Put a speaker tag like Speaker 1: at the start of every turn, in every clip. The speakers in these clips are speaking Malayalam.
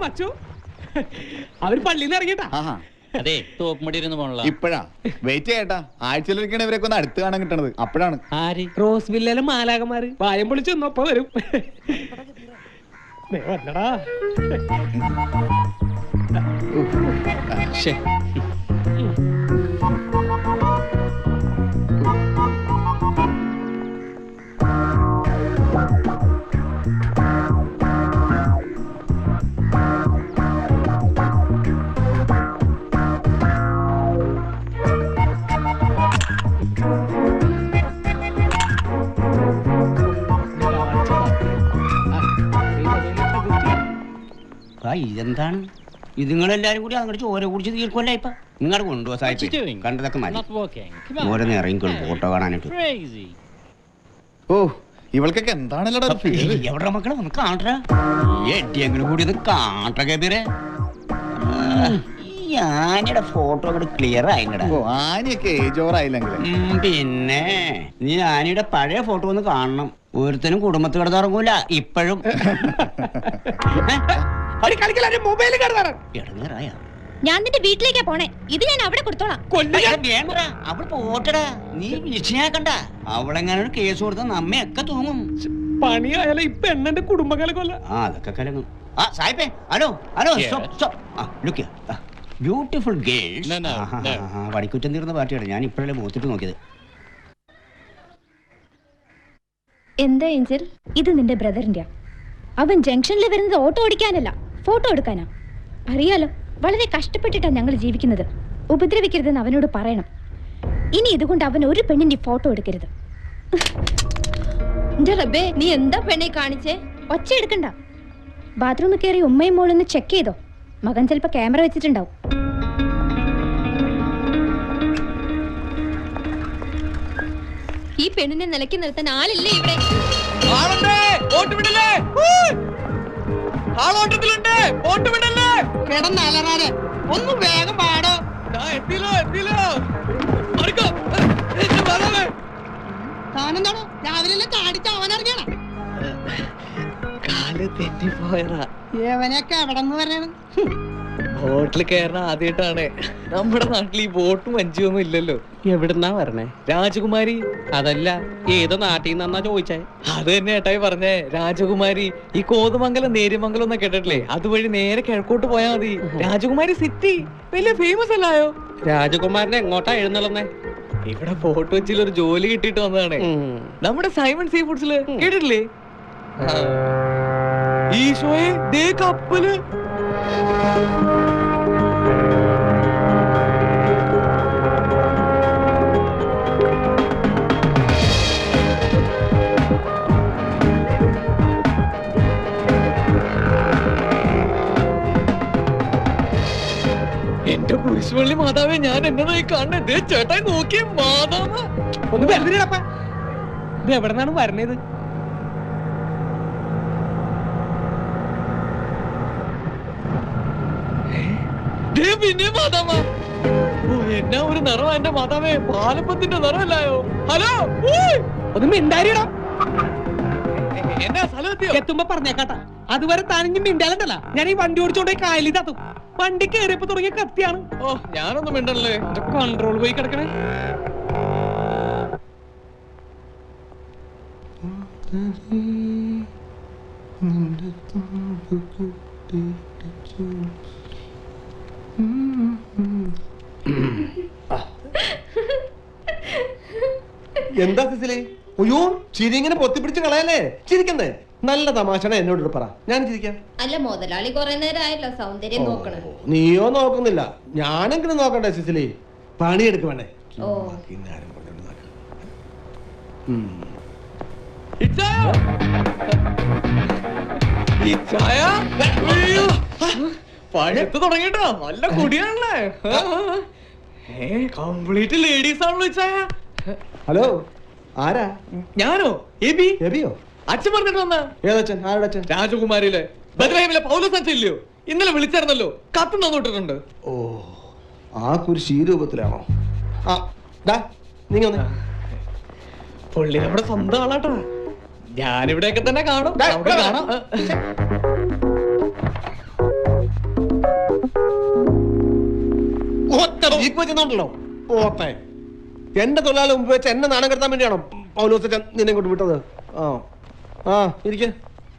Speaker 1: മച്ചു അവര് പള്ളിന്ന് ഇറങ്ങിട്ടാ.
Speaker 2: അതെ തോപ്പുമടി പോണല്ലോ.
Speaker 3: ഇപ്പഴാ വെയിറ്റ് ചെയ്യട്ടാ. ആഴ്ചയിലൊരിക്കണ ഇവരൊക്കെ ഒന്ന് അടുത്ത് കാണാൻ കിട്ടണത് അപ്പോഴാണ്.
Speaker 2: ആര്?
Speaker 1: റോസ് വില്ലയിലെ മാലാകന്മാര് വായം പൊളിച്ച് ഒന്നൊപ്പം വരും. വന്നടാ.
Speaker 4: ഇതെന്താണ്? ഇതുങ്ങളെല്ലാരും കൂടി അങ്ങോട്ട് ചോര കുടിച്ച് തീർക്കുമല്ല. ഇപ്പൊ നിങ്ങളുടെ കൊണ്ടുപോ സാഹിബ്, കണ്ടതൊക്കെ മതി. ഓരോന്ന് ഇറങ്ങിക്കൊള്ളു ഫോട്ടോ കാണാനായിട്ട്.
Speaker 3: ഓ ഇവൾക്കൊക്കെ എന്താണല്ലോ
Speaker 4: എവിടെ മക്കളെ ഒന്ന് കാണട്ടെ. എട്ടിയെങ്കിലും കൂടി ഒന്ന് കാണട്ടെ കബീറെ. ഈ ആനയുടെ ഫോട്ടോ അങ്ങോട്ട് ക്ലിയർ ആയില്ലടാ.
Speaker 3: ആനയൊക്കെ ഏജോറായില്ലെങ്കിൽ
Speaker 4: പിന്നെ നീ ആനയുടെ പഴയ ഫോട്ടോ ഒന്ന് കാണണം. ഒരുത്തനും കുടുംബത്തിൽ കിടന്നിറങ്ങൂല ഇപ്പോഴും.
Speaker 5: ഞാൻ നിന്റെ വീട്ടിലേക്കാ പോണേ. ഇത് ഞാൻ അവിടെ കൊടുത്തോളാം.
Speaker 4: അവൾ പോട്ടടാ, നീ വിഷയാക്കണ്ട. അവളെങ്ങനെ കേസ് കൊടുത്ത നമ്മയൊക്കെ തൂങ്ങും.
Speaker 1: പണിയായാലും ഇപ്പൊ എന്നെ കുടുംബക്കാരെ കൊല്ല.
Speaker 4: അതൊക്കെ കലങ്ങും. ആ സായിപ്പേ, ഹലോ ഹലോ, ബ്യൂട്ടിഫുൾ ഗേൾസ്. പണിക്കുറ്റം തീർന്ന പാർട്ടിയാണ്. ഞാൻ ഇപ്പോഴല്ലേ മൂത്തിട്ട് നോക്കിയത്.
Speaker 5: എന്താ ഏഞ്ചൽ, ഇത് നിന്റെ ബ്രദറിന്റെ. അവൻ ജംഗ്ഷനിൽ വരുന്നത് ഓട്ടോ ഓടിക്കാനല്ല, ഫോട്ടോ എടുക്കാനാ. അറിയാലോ, വളരെ കഷ്ടപ്പെട്ടിട്ടാ ഞങ്ങൾ ജീവിക്കുന്നത്. ഉപദ്രവിക്കരുതെന്ന് അവനോട് പറയണം. ഇനി ഇതുകൊണ്ട് അവൻ ഒരു പെണ്ണിന്റെ ഫോട്ടോ എടുക്കരുത്. നീ എന്താ പെണ്ണെ കാണിച്ചേ? ഒച്ച എടുക്കണ്ട. ബാത്റൂമിൽ കയറി ഉമ്മയും മോളൊന്ന് ചെക്ക് ചെയ്തോ. മകൻ ചിലപ്പോ ക്യാമറ വെച്ചിട്ടുണ്ടാവും. ഈ പെണ്ണിനെ നിലയ്ക്ക് നിർത്താൻ ആളില്ലേ ഇവിടെ?
Speaker 4: ഒന്ന് വേഗം പാടോ. താനെന്താണോ രാവിലെ ചാടിച്ചാവാനറിയണം?
Speaker 1: കാല് തെറ്റിപ്പോയതാ.
Speaker 4: എവനൊക്കെ എവിടെ നിന്ന് വരണ?
Speaker 1: ബോട്ടിൽ കയറണ ആദ്യമായിട്ടാണ്. നമ്മുടെ നാട്ടിൽ ഈ ബോട്ടും വഞ്ചിയൊന്നും ഇല്ലല്ലോ. എവിടുന്നാ പറഞ്ഞേ? രാജകുമാരി. അതല്ല, ഏതോ നാട്ടിൽ നിന്നാ ചോദിച്ചേ? അത് തന്നെ ഏട്ടായി പറഞ്ഞേ. രാജകുമാരി ഈ കോതമംഗലം നേര്യമംഗലം എന്നൊക്കെ കേട്ടിട്ടില്ലേ? അതുവഴി നേരെ കിഴക്കോട്ട് പോയാ മതി. രാജകുമാരി സിറ്റി വലിയ ഫേമസ് അല്ലായോ? രാജകുമാരനെ എങ്ങോട്ടാ എഴുന്നള്ളുന്നേ? ഇവിടെ ബോട്ട് വെച്ചിലൊരു ജോലി കിട്ടിയിട്ട് വന്നതാണ്. നമ്മുടെ സൈമൺ സീ ഫുഡ്സില് കേട്ടിട്ടില്ലേ? ഈശോയെ, ദേ കപ്പല്. എന്റെ കുരിശുപള്ളി മാതാവേ, ഞാൻ എന്നതായി കാണുന്നേ? ചേട്ടായി നോക്കിയേ മാതാവ. ഒന്ന് വെറുതെ ഇത് എവിടെന്നാണ് വരണത്? പിന്നെ മാതാവ. ഓ, എന്നാ ഒരു നിറവാ എന്റെ മാതാവേ. പാലപ്പത്തിന്റെ നിറമല്ലായോ? ഹലോ, ഒന്ന് മിണ്ടാരിടാ. എന്നാ സ്ഥലം എത്തുമ്പോ പറഞ്ഞേക്കാട്ടാ. അതുവരെ താനിഞ്ഞ് മിണ്ടാലണ്ടല്ല. ഞാൻ ഈ വണ്ടി ഓടിച്ചോണ്ടേ കായലിൽ തത്തും. വണ്ടി കയറിയപ്പോ തുടങ്ങിയ കത്തിയാണ്. ഓ, ഞാനൊന്നും മിണ്ടല്ലേ. കൺട്രോൾ പോയി കിടക്കണേ.
Speaker 6: എന്താ സിസിലി? അയ്യോ, ചിരി ഇങ്ങനെ പൊത്തിപ്പിടിച്ച് കളയല്ലേ. ചിരിക്കണ്ടേ? നല്ല തമാശയാണ്. എന്നോട് പറ, ഞാൻ ചിരിക്കാം.
Speaker 5: അല്ല, മുതലാളി കുറെ നേരമായല്ലോ സൗന്ദര്യം നോക്കണേ.
Speaker 6: നീയോ നോക്കുന്നില്ല, ഞാനെങ്കിലും നോക്കണ്ടേ സിസിലി? പണിയെടുക്ക് വേണ്ടേ?
Speaker 1: പഴുത്ത് തുടങ്ങിട്ടോ. നല്ല കുടിയാണല്ലേ. കംപ്ലീറ്റ് ലേഡീസ് ആണല്ലോ ഇച്ചായ.
Speaker 6: ഹലോ, ആരാ?
Speaker 1: ഞാനോ? എബി.
Speaker 6: എബിയോ?
Speaker 1: അച്ഛൻ പറഞ്ഞിട്ട് വന്ന.
Speaker 6: ഏതച്ഛൻ? ആരുടെ അച്ഛൻ?
Speaker 1: രാജകുമാരിയിലെ ബദ്രഹീമിലെ പൗലോസ് അച്ഛൻ ഇല്ലയോ? ഇന്നലെ വിളിച്ചായിരുന്നല്ലോ, കത്ത് തന്നിട്ടുണ്ട്.
Speaker 6: ഓ, ആ കുരിശ് ഈ രൂപത്തിലാണോ? നീങ്ങ വന്നേ.
Speaker 1: പുള്ളി നമ്മുടെ സ്വന്തം ആളാട്ടോ. ഞാനിവിടെയൊക്കെ തന്നെ കാണും. കാണാം.
Speaker 6: ജീപ്പ് വെച്ചെന്നുണ്ടല്ലോ പോട്ടെ. എന്റെ തൊഴിലാളി മുമ്പ് വെച്ച് എന്നെ നാണം കെടുത്താൻ വേണ്ടിയാണോ പൗലോസ് നിന്നെ കൊണ്ട് വിട്ടത്? ആ ഇരിക്കെ.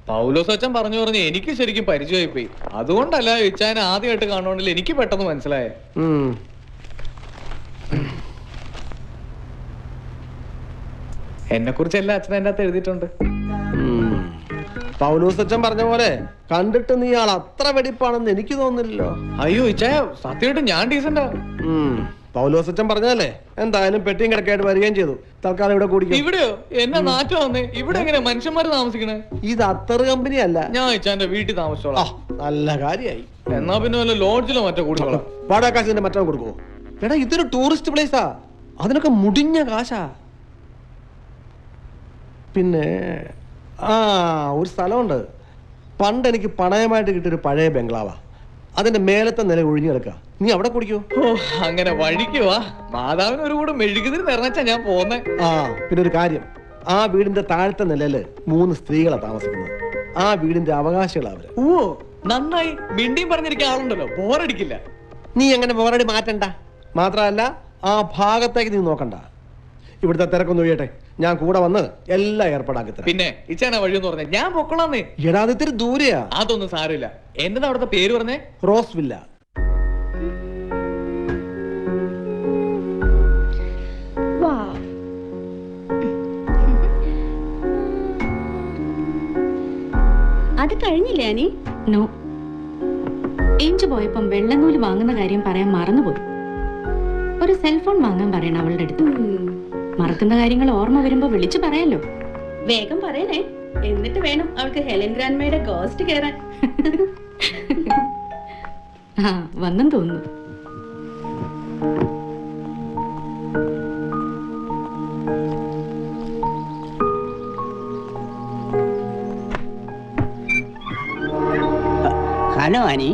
Speaker 1: പൗലോസ് അച്ഛൻ പറഞ്ഞു പറഞ്ഞ് എനിക്ക് ശരിക്കും പരിചയമായി പോയി. അതുകൊണ്ടല്ല ഇച്ചാനെ ആദ്യമായിട്ട് കാണുകൊണ്ടില്ല എനിക്ക് പെട്ടെന്ന് മനസ്സിലായേ. എന്നെ കുറിച്ച് എല്ലാ അച്ഛനും എന്റെ അകത്ത് എഴുതിയിട്ടുണ്ട്.
Speaker 6: പൗലോസ് അച്ഛൻ പറഞ്ഞ പോലെ കണ്ടിട്ട് നീ ആൾ അത്ര വെടിപ്പാണെന്ന് എനിക്ക് തോന്നുന്നില്ലല്ലോ.
Speaker 1: അയ്യോ ഇച്ചായ സത്യമായിട്ട് ഞാൻ ഡീസന്റാ.
Speaker 6: പൗലോസ് അച്ഛൻ പറഞ്ഞല്ലേ, എന്തായാലും പെട്ടിയും കിടക്കായിട്ട് വരികയും ചെയ്തു. തൽക്കാലം ഇവിടെ കൂടിക്കും.
Speaker 1: ഇവിടെയോ? എന്നെ നാറ്റം വന്നേ. ഇവിടെ എങ്ങനെ മനുഷ്യന്മാര് താമസിക്കണേ?
Speaker 6: ഇത് അത്തർ കമ്പനി അല്ല.
Speaker 1: ഞാൻ ഇച്ചാന്റെ വീട്ടിൽ താമസിച്ചോളാം.
Speaker 6: നല്ല കാര്യായി.
Speaker 1: എന്നാ പിന്നെ വല്ല ലോഡ്ജിലോ മറ്റോ കൂടിക്കോളാം.
Speaker 6: വാടകാശിന്റെ മറ്റോ കൊടുക്കുമോ? എടാ ഇതൊരു ടൂറിസ്റ്റ് പ്ലേസാ, അതിനൊക്കെ മുടിഞ്ഞ കാശാ. പിന്നെ ഒരു സ്ഥലമുണ്ട്, പണ്ട് എനിക്ക് പണയമായിട്ട് കിട്ടിയൊരു പഴയ ബംഗ്ലാവാ. അതിന്റെ മേലത്തെ നില ഒഴിഞ്ഞു കിടക്കുക. നീ അവിടെ കുടിക്കോ?
Speaker 1: അങ്ങനെ വഴിക്കുവാ. മാതാവിന് ഒരു കൂടെ മെഴുകുതിരി നിറഞ്ഞാ ഞാൻ പോന്നെ.
Speaker 6: പിന്നെ ഒരു കാര്യം, ആ വീടിന്റെ താഴത്തെ നിലയില് 3 സ്ത്രീകളാ താമസിക്കുന്നത്. ആ വീടിന്റെ അവകാശികളാ അവര്.
Speaker 1: ഓ നന്നായി. മിണ്ടിയും പറഞ്ഞിരിക്കാൻ ആളുണ്ടല്ലോ, ബോറടിക്കില്ല.
Speaker 6: നീ അങ്ങനെ ബോറടി മാറ്റണ്ട. മാത്രമല്ല ആ ഭാഗത്തേക്ക് നീ നോക്കണ്ട. ഇവിടുത്തെ തിരക്കൊന്നും ഒഴിയട്ടെ, ഞാൻ കൂടെ വന്ന് എല്ലാം ഏർപ്പാടാക്കി തരാം.
Speaker 1: പിന്നെ ഇച്ചാന വഴിയെന്ന് പറഞ്ഞേ ഞാൻ പൊക്കളാന്നേ.
Speaker 6: എടാ അത് ഇത്തിരി ദൂരെയാ.
Speaker 1: അതൊന്നും സാരമില്ല. എന്താ അവിടുത്തെ പേര് പറഞ്ഞേ?
Speaker 6: Rose villa.
Speaker 7: അത് കഴിഞ്ഞില്ലേ അനി? നോ. ഏഞ്ച് പോയപ്പം വെള്ളനൂല് വാങ്ങുന്ന കാര്യം പറയാൻ മറന്നുപോയി. ഒരു സെൽഫോൺ വാങ്ങാൻ പറയണം അവളുടെ അടുത്ത്. മറക്കുന്ന കാര്യങ്ങൾ ഓർമ്മ വരുമ്പോ വിളിച്ചു പറയാലോ. വേഗം പറയണേ, എന്നിട്ട് വേണം അവൾക്ക് ഹെലൻ ഗ്രാൻഡ്മയുടെ ഗോസ്റ്റ് കയറാൻ. വന്നെന്ന് തോന്നുന്നു.
Speaker 4: ഹലോ അനി,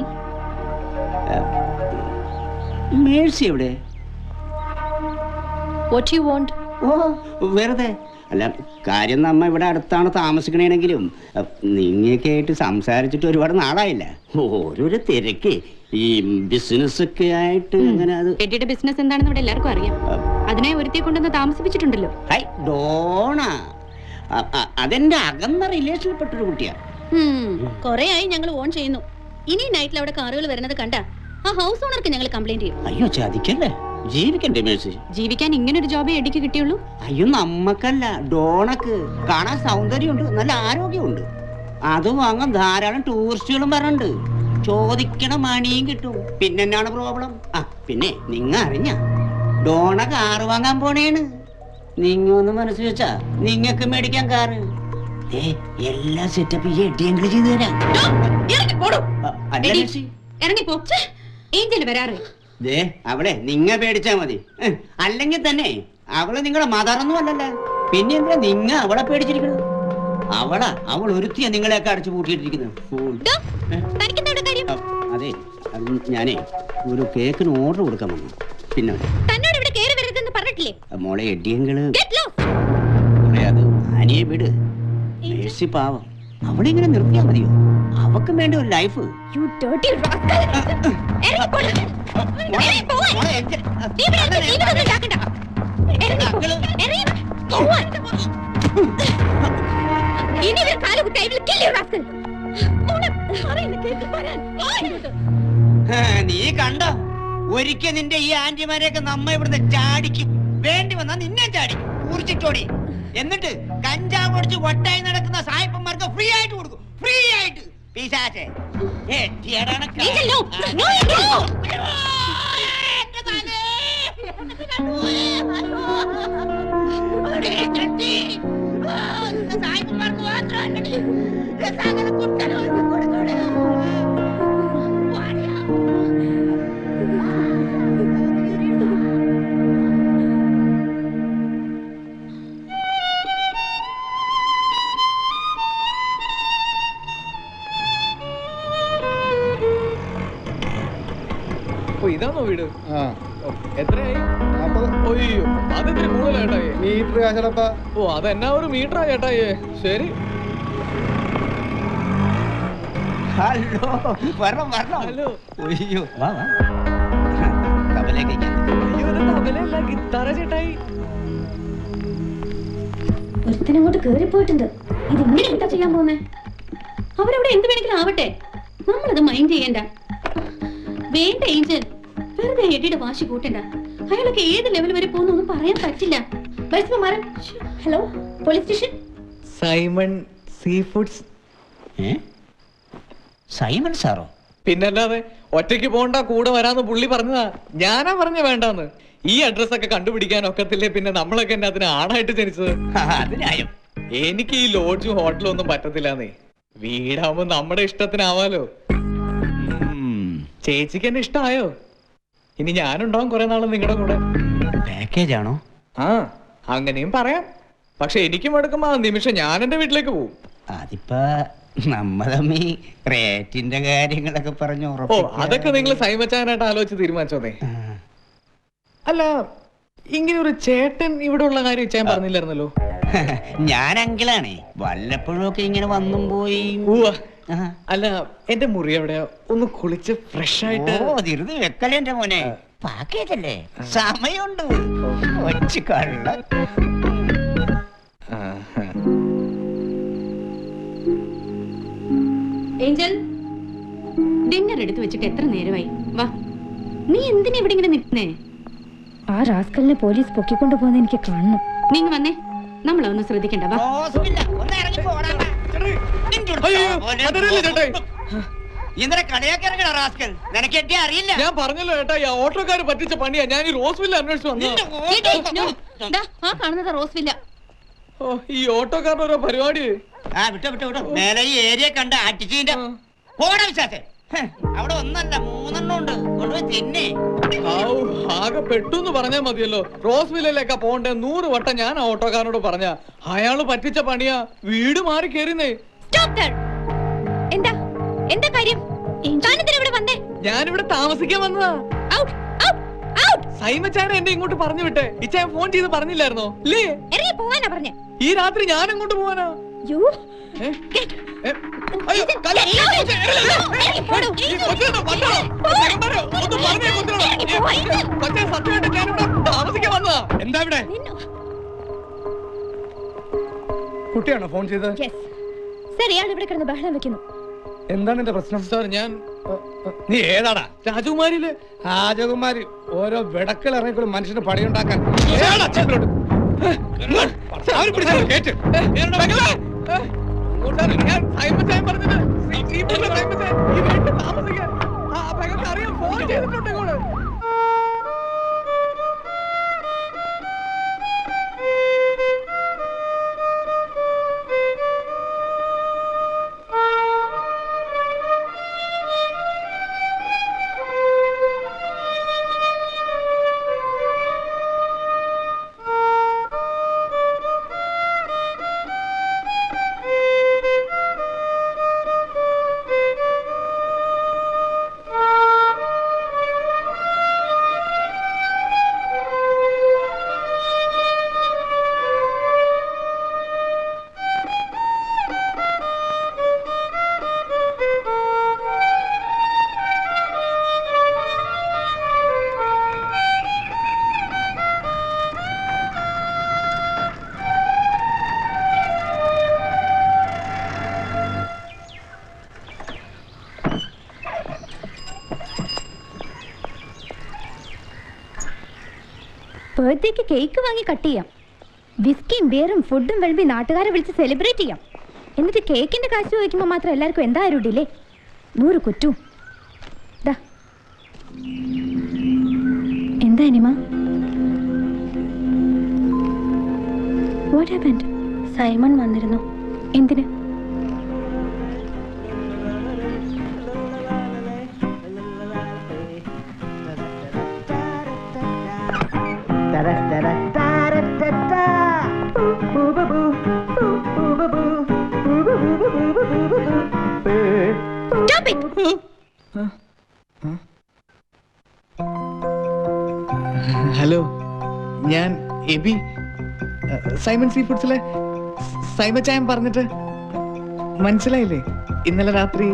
Speaker 4: മേഴ്സി എവിടെ?
Speaker 5: What you want?
Speaker 4: ഓ വെറുതെ അല്ല, കാര്യം നമ്മ ഇവിടെ അടുത്താണ് താമസിക്കണെങ്കിലും നിങ്ങയൊക്കെ ആയിട്ട് സംസാരിച്ചിട്ട് ഒരുപാട് നാളായില്ല. ഓരോരോ തിരക്ക്, ഈ ബിസിനസ് ഒക്കെ ആയിട്ട് അങ്ങനെ. അത്
Speaker 7: എഡിയുടെ ബിസിനസ് എന്താണെന്ന് ഇവിടെ എല്ലാവർക്കും അറിയാം. അതിനായി ഒരുത്തിയെ കൊണ്ടുവന്ന് താമസിപ്പിച്ചിട്ടുണ്ടല്ലോ.
Speaker 4: ഹൈ ഡോണ, അതെന്റെ അകന്ന റിലേഷനിൽപ്പെട്ടൊരു കുട്ടിയാ.
Speaker 7: കൊറേ ആയി ഞങ്ങൾ ഓൺ ചെയ്യുന്നു. ഇനി നൈറ്റിൽ അവിടെ കാറുകൾ വരുന്നത് കണ്ട ആ ഹൗസ് ഓണർക്ക് ഞങ്ങൾ കംപ്ലൈന്റ് ചെയ്യും.
Speaker 4: അയ്യോ ചതിക്കല്ലേ, ജീവിക്കണ്ടേ മേഴ്സി?
Speaker 7: ജീവിക്കാൻ ഇങ്ങനെ ഒരു ജോബേ എഡിക്ക് കിട്ടിയുള്ളൂ.
Speaker 4: അയ്യോ നമ്മക്കല്ല, ഡോണക്ക് കാണാൻ സൗന്ദര്യമുണ്ട്, നല്ല ആരോഗ്യമുണ്ട്. അത് വാങ്ങാൻ ധാരാളം ടൂറിസ്റ്റുകളും വരണ്ട്. ചോദിക്കണ മണിയും കിട്ടും. പിന്നെന്നാണ് പ്രോബ്ലം? പിന്നെ നിങ്ങ അറിഞ്ഞ ഡോണ കാറ് വാങ്ങാൻ പോണേണ്. നിങ്ങ ഒന്ന് മനസ്സിൽ വെച്ചാ നിങ്ങക്ക് മേടിക്കാൻ കാറ് എല്ലാ സെറ്റപ്പ് ഈ എഡിയെങ്കിലും ചെയ്തു തരാം. അവളെ നിങ്ങ പേടിച്ചാ മതി. അല്ലെങ്കിൽ തന്നെ അവള് നിങ്ങളെ മദറൊന്നും അല്ലല്ല. പിന്നെ എന്തിനാ നിങ്ങ അവളെ പേടിച്ചിരിക്കുന്നത്? അവൾ ഒരുത്തിയ നിങ്ങളെയൊക്കെ അടച്ചു പൂട്ടിയിട്ടിരിക്കുന്നത്. അതെ, ഞാനേ ഒരു കേക്കിന് ഓർഡർ കൊടുക്കാൻ വന്നു. പിന്നെ മോളെ എഡിയങ്ങള് അത് അനിയെ വിട്. മേഴ്സി പാവം, അവളിങ്ങനെ നിർത്തിയാ മതിയോ? അവക്കും വേണ്ട ഒരു ലൈഫ്. നീ കണ്ടോ, ഒരിക്കൽ നിന്റെ ഈ ആന്റിമാരെയൊക്കെ നമ്മ ഇവിടുന്ന് ചാടിക്കും. വേണ്ടി വന്നാ നിന്നെ ചാടിക്കും, കുറിച്ചിട്ടോടി. എന്നിട്ട് കഞ്ചാവ് പൊടിച്ച് ഒട്ടായി നടക്കുന്ന സായിപ്പന്മാർക്ക് ഫ്രീ ആയിട്ട് കൊടുക്കും. ഫ്രീ ആയിട്ട്. പിശാചേ,
Speaker 1: ഇതാണോ വീട്? എത്രയായി? അയ്യോ അതെത്ര കൂടുതലായിട്ടായി.
Speaker 6: മീറ്റർ കാശടപ്പാ.
Speaker 1: ഓ അതെന്നാ ഒരു മീറ്ററാ ചേട്ടായേ. ശരി.
Speaker 4: ഹലോ, വരണം.
Speaker 1: ഹലോ.
Speaker 4: അയ്യോ വാ വാ, കമലേക്ക്
Speaker 1: തബലല്ല ഗിത്താറ ചേട്ടായി.
Speaker 5: ഒരുത്തനങ്ങോട്ട് കേറിപ്പോയിട്ടുണ്ട്. ഇത് ഇങ്ങനെ എന്താ ചെയ്യാൻ പോകുന്നേ?
Speaker 7: അവരവിടെ എന്ത് വേണമെങ്കിലും ആവട്ടെ, നമ്മളത് മൈൻഡ് ചെയ്യണ്ട. വേണ്ട ഏഞ്ചൽ, വെറുതെ എഡിയുടെ വാശി കൂട്ടണ്ട. അയാളൊക്കെ ഏത് ലെവൽ വരെ പോകുന്നൊന്നും പറയാൻ പറ്റില്ല.
Speaker 5: Hello, police station.
Speaker 1: Simon sea foods.
Speaker 4: Simon സാറോ?
Speaker 1: പിന്നല്ലാതെ ഒറ്റയ്ക്ക് പോണ്ട, കൂടെ വരാന്ന് പുള്ളി പറഞ്ഞതാ. ഞാനാ പറഞ്ഞ വേണ്ടാന്ന്. ഈ അഡ്രസ് ഒക്കെ കണ്ടുപിടിക്കാൻ ഒക്കത്തില്ലേ? പിന്നെ നമ്മളൊക്കെ എന്നെ അതിന് ആണായിട്ട് ജനിച്ചത്. എനിക്ക് ഈ ലോഡ്ജും ഹോട്ടലും ഒന്നും പറ്റത്തില്ലാന്നേ. വീടാവുമ്പോ നമ്മുടെ ഇഷ്ടത്തിനാവാലോ. ചേച്ചിക്ക് എന്നെ ഇഷ്ടമായോ? ഇനി ഞാനുണ്ടാവും കുറെ നാള് നിങ്ങളുടെ കൂടെ.
Speaker 4: പാക്കേജ് ആണോ?
Speaker 1: ആ, അങ്ങനെയും പറയാം. പക്ഷെ എനിക്കും എടുക്കുമ്പോ ആ നിമിഷം ഞാൻ എന്റെ വീട്ടിലേക്ക് പോകും.
Speaker 4: അതിപ്പോ നമ്മതമ്മീ റേറ്റിന്റെ കാര്യങ്ങളൊക്കെ പറഞ്ഞു.
Speaker 1: ഓ, അതൊക്കെ നിങ്ങൾ സൈമച്ചാനായിട്ട് ആലോചിച്ച് തീരുമാനിച്ചോന്നേ. അല്ല, ഇങ്ങനെ ഒരു ചേട്ടൻ ഇവിടെ ഉള്ള കാര്യം ഞാൻ പറഞ്ഞില്ലായിരുന്നല്ലോ.
Speaker 4: ഞാൻ അങ്കിളാണേ, വല്ലപ്പോഴും ഒക്കെ ഇങ്ങനെ വന്നും പോയി.
Speaker 1: അല്ല, എന്റെ മുറി എവിടെയാ? ഒന്ന് കുളിച്ച് ഫ്രഷ് ആയിട്ട്.
Speaker 4: ധൃതി വെക്കലേ എന്റെ മോനെ, പാക്കേജല്ലേ, സമയമുണ്ട്. ഒച്ച കള്ള.
Speaker 7: ഏഞ്ചൽ, ഡിന്നർ എടുത്തു വെച്ചിട്ട് എത്ര നേരമായി? വാ, നീ എന്തിനാ ഇവിടെ ഇങ്ങനെ നിൽക്കുന്നേ?
Speaker 5: ആ റാസ്കലിനെ പോലീസ് പൊക്കിക്കൊണ്ടു പോകുന്ന എനിക്ക് കാണണം.
Speaker 7: നീങ്ങ വന്നേ, നമ്മളൊന്നും ശ്രദ്ധിക്കണ്ട. വാ.
Speaker 1: ഞാൻ പറഞ്ഞല്ലോ ചേട്ടാ, ഈ ഓട്ടോക്കാര് പറ്റിച്ച പണിയാ. ഞാൻ ഈ റോസ്വില്ല അന്വേഷിച്ചു വന്നു.
Speaker 7: ദാ, ആ കാണുന്നത് റോസ്വില്ല.
Speaker 1: ഓ, ഈ ഓട്ടോക്കാരുടെ ഓരോ പരിപാടി.
Speaker 4: മേലെ ഈ ഏരിയ കണ്ട അടിച്ചിന്റെ അവിടെ ഒന്നല്ല 3 എണ്ണം ഉണ്ട്. കൊണ്ടുപോയി തിന്നെ.
Speaker 1: ആകെ പെട്ടെന്ന് പറഞ്ഞാ മതിയല്ലോ. റോസ്വില്ലിലേക്കാ പോണ്ടേ 100 വട്ടം ഞാൻ ആ ഓട്ടോക്കാരനോട് പറഞ്ഞ. അയാള് പറ്റിച്ച പണിയാ. വീട് മാറി കേറിന്നേ.
Speaker 5: എന്താ എന്താ കാര്യം? ഇവിടെ വന്നേ?
Speaker 1: ഞാനിവിടെ താമസിക്കാൻ വന്നതാ. സൈമച്ചാനെ എന്നെ ഇങ്ങോട്ട് പറഞ്ഞു വിട്ടെ. ഇച്ചാൻ ഫോൺ ചെയ്ത് പറഞ്ഞില്ലായിരുന്നോ? ഇല്ലേ?
Speaker 5: ഇറങ്ങി പോവാനാ പറഞ്ഞേ.
Speaker 1: ഈ രാത്രി ഞാൻ അങ്ങോട്ട് പോവാനാ. താമസിക്കാൻ വന്നതാ.
Speaker 3: എന്താ ഇവിടെ? കുട്ടിയാണോ ഫോൺ ചെയ്തത്?
Speaker 5: സർ, ഇയാൾ ഇവിടെ കിടന്ന് ബഹളം വെക്കുന്നു.
Speaker 3: എന്താണ് എന്റെ പ്രശ്നം?
Speaker 1: സാർ, ഞാൻ
Speaker 3: നീ ഏതാടാ?
Speaker 1: രാജകുമാരിയില്.
Speaker 3: രാജകുമാരി ഓരോ വിടക്കൾ ഇറങ്ങിക്കൂടും മനുഷ്യന് പണിയുണ്ടാക്കാൻ.
Speaker 1: ഞാൻ സൈമച്ചാൻ പറഞ്ഞത് ഈ വീട്ടിൽ താമസിക്കാൻ അറിയാം. ഫോൺ ചെയ്തിട്ടുണ്ട് കൂടെ.
Speaker 5: ബർത്ത്ഡേക്ക് കേക്ക് വാങ്ങി കട്ട് ചെയ്യാം. വിസ്കിയും ബിയറും ഫുഡും വിളമ്പി നാട്ടുകാരെ വിളിച്ച് സെലിബ്രേറ്റ് ചെയ്യാം. എന്നിട്ട് കേക്കിന്റെ കാശ് ചോദിക്കുമ്പോൾ മാത്രം എല്ലാവർക്കും എന്താ ഒരു ഡിലേ? 100 കുറ്റും. എന്താ അനിമ? What happened? സൈമൺ വന്നിരുന്നു. എന്തിന്?
Speaker 1: ഹലോ, ഞാൻ എബി, സൈമൺ സീ ഫുഡ്സിലെ സൈമച്ചായൻ പറഞ്ഞിട്ട് മനസ്സിലായില്ലേ? ഇന്നലെ രാത്രി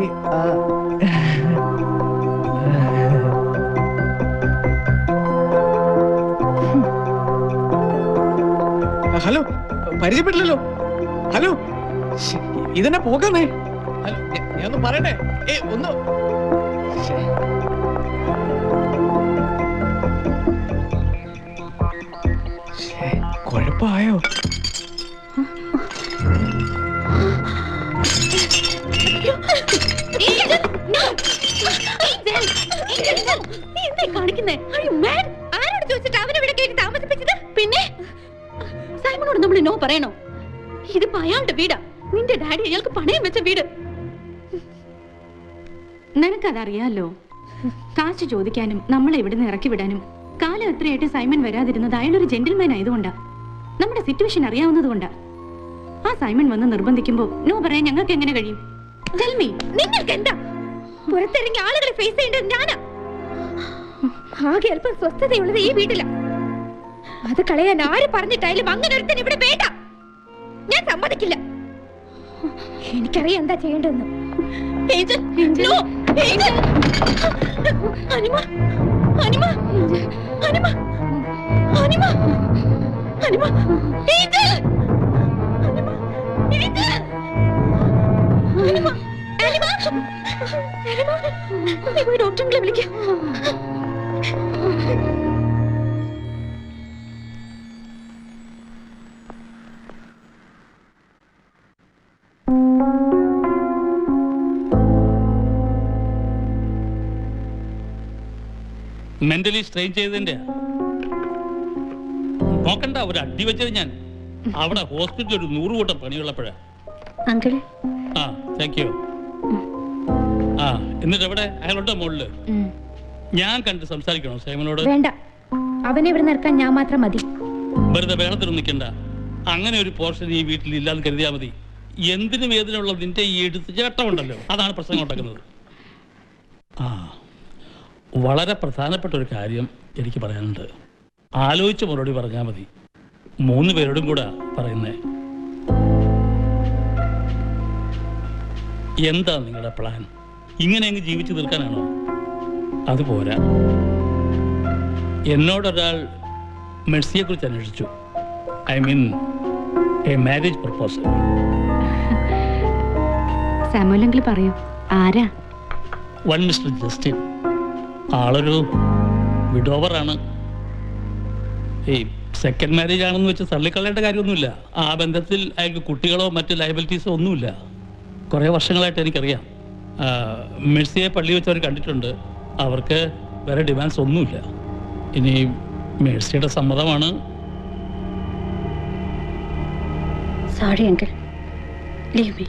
Speaker 1: പരിചയപ്പെട്ടില്ലല്ലോ. ഹലോ, ഇതെന്നെ പോകാന്നേ. ഞാൻ ഒന്ന് പറയട്ടെ. ഒന്ന് കുഴപ്പമായോ?
Speaker 7: പിന്നെ സൈമണോട് നമ്മൾ നോ പറയണോ? ഇതിപ്പോ അയാളുടെ വീടാ. നിന്റെ ഡാഡി അയാൾക്ക് പണയം വെച്ച വീട്. നിനക്കതറിയാലോ. കാശ് ചോദിക്കാനും നമ്മളെ ഇവിടുന്ന് ഇറക്കി വിടാനും കാലം എത്രയായിട്ട് സൈമൺ വരാതിരുന്നത് അയാളൊരു ജെന്റിൽമാൻ ആയതുകൊണ്ടാ. നമ്മുടെ സിറ്റുവേഷൻ അറിയാവുന്നത് കൊണ്ടാ. ആ സൈമൺ വന്ന് നിർബന്ധിക്കുമ്പോ നോ പറയാൻ ഞങ്ങൾക്ക് എങ്ങനെ കഴിയും? Tell me.
Speaker 5: നിങ്ങൾക്ക് എന്താ പുറത്തിറങ്ങി ആളുകളെ ഫേസ് ചെയ്യേണ്ടത് ഞാനാ. ആകെ അല്പം സ്വസ്ഥതയുള്ളത് ഈ വീട്ടില. അത് കളയാൻ ആര് പറഞ്ഞിട്ടായാലും അങ്ങനെ ഒരുത്തൻ ഇവിടെ വേണ്ട. ഞാൻ സമ്മതിക്കില്ല. എനിക്കറിയാം എന്താ ചെയ്യേണ്ടതെന്ന്. ഡോക്ടറെ വിളിക്കാം.
Speaker 2: മെന്റലി സ്ട്രെയിൻ ചെയ്തതിന്റെ നോക്കണ്ട. ഒരു അടി വെച്ചത് ഞാൻ അവിടെ ഹോസ്പിറ്റലിൽ ഒരു 100 കൂട്ടം പണിയുള്ളപ്പോഴാ.
Speaker 5: അങ്കിള്
Speaker 2: ആ താങ്ക് യു. ആ എന്നിട്ട് എവിടെ? അയാളുടെ മുകളില് ഞാൻ കണ്ട് സംസാരിക്കണോ സൈമനോട്?
Speaker 5: വേണ്ട, അവനെ ഇവിടെ നിർക്കാൻ ഞാൻ മാത്രം മതി.
Speaker 2: വെറുതെ വേളത്തിനും നിൽക്കണ്ട. അങ്ങനെ ഒരു പോർഷൻ ഈ വീട്ടിൽ ഇല്ലാന്ന് കരുതിയാൽ മതി. എന്തിനും ഏതിനുള്ള നിന്റെ ഈ എടുത്ത് ചേട്ടമുണ്ടല്ലോ, അതാണ് പ്രശ്നം ഉണ്ടാക്കുന്നത്. ആ വളരെ പ്രധാനപ്പെട്ട ഒരു കാര്യം എനിക്ക് പറയാനുണ്ട്. ആലോചിച്ച് മറുപടി പറഞ്ഞാൽ മതി. 3 പേരോടും കൂടെ പറയുന്നേ. എന്താ നിങ്ങളുടെ പ്ലാൻ? ഇങ്ങനെ അങ്ങ് ജീവിച്ചു തീർക്കാനാണോ? അതുപോരാ. എന്നോടൊരാൾ മെഴ്സിയെ കുറിച്ച് അന്വേഷിച്ചു. I mean a marriage proposal.
Speaker 7: സാമുവലെങ്കിൽ പറയൂ, ആരാ?
Speaker 2: One mister Justin. ആളൊരു വിഡോവറാണ്. ഈ സെക്കൻഡ് മാരേജ് ആണെന്ന് വെച്ച് തള്ളിക്കളയേണ്ട കാര്യമൊന്നുമില്ല. ആ ബന്ധത്തിൽ അയാൾക്ക് കുട്ടികളോ മറ്റ് ലയബിലിറ്റീസോ ഒന്നുമില്ല. കുറേ വർഷങ്ങളായിട്ട് എനിക്കറിയാം. മെഴ്സിയെ പള്ളി വെച്ചവർ കണ്ടിട്ടുണ്ട്. അവർക്ക് വേറെ ഡിമാൻഡ്സ് ഒന്നുമില്ല. ഇനി മെഴ്സിയുടെ സമ്മതമാണ്.
Speaker 7: Sorry uncle, leave me.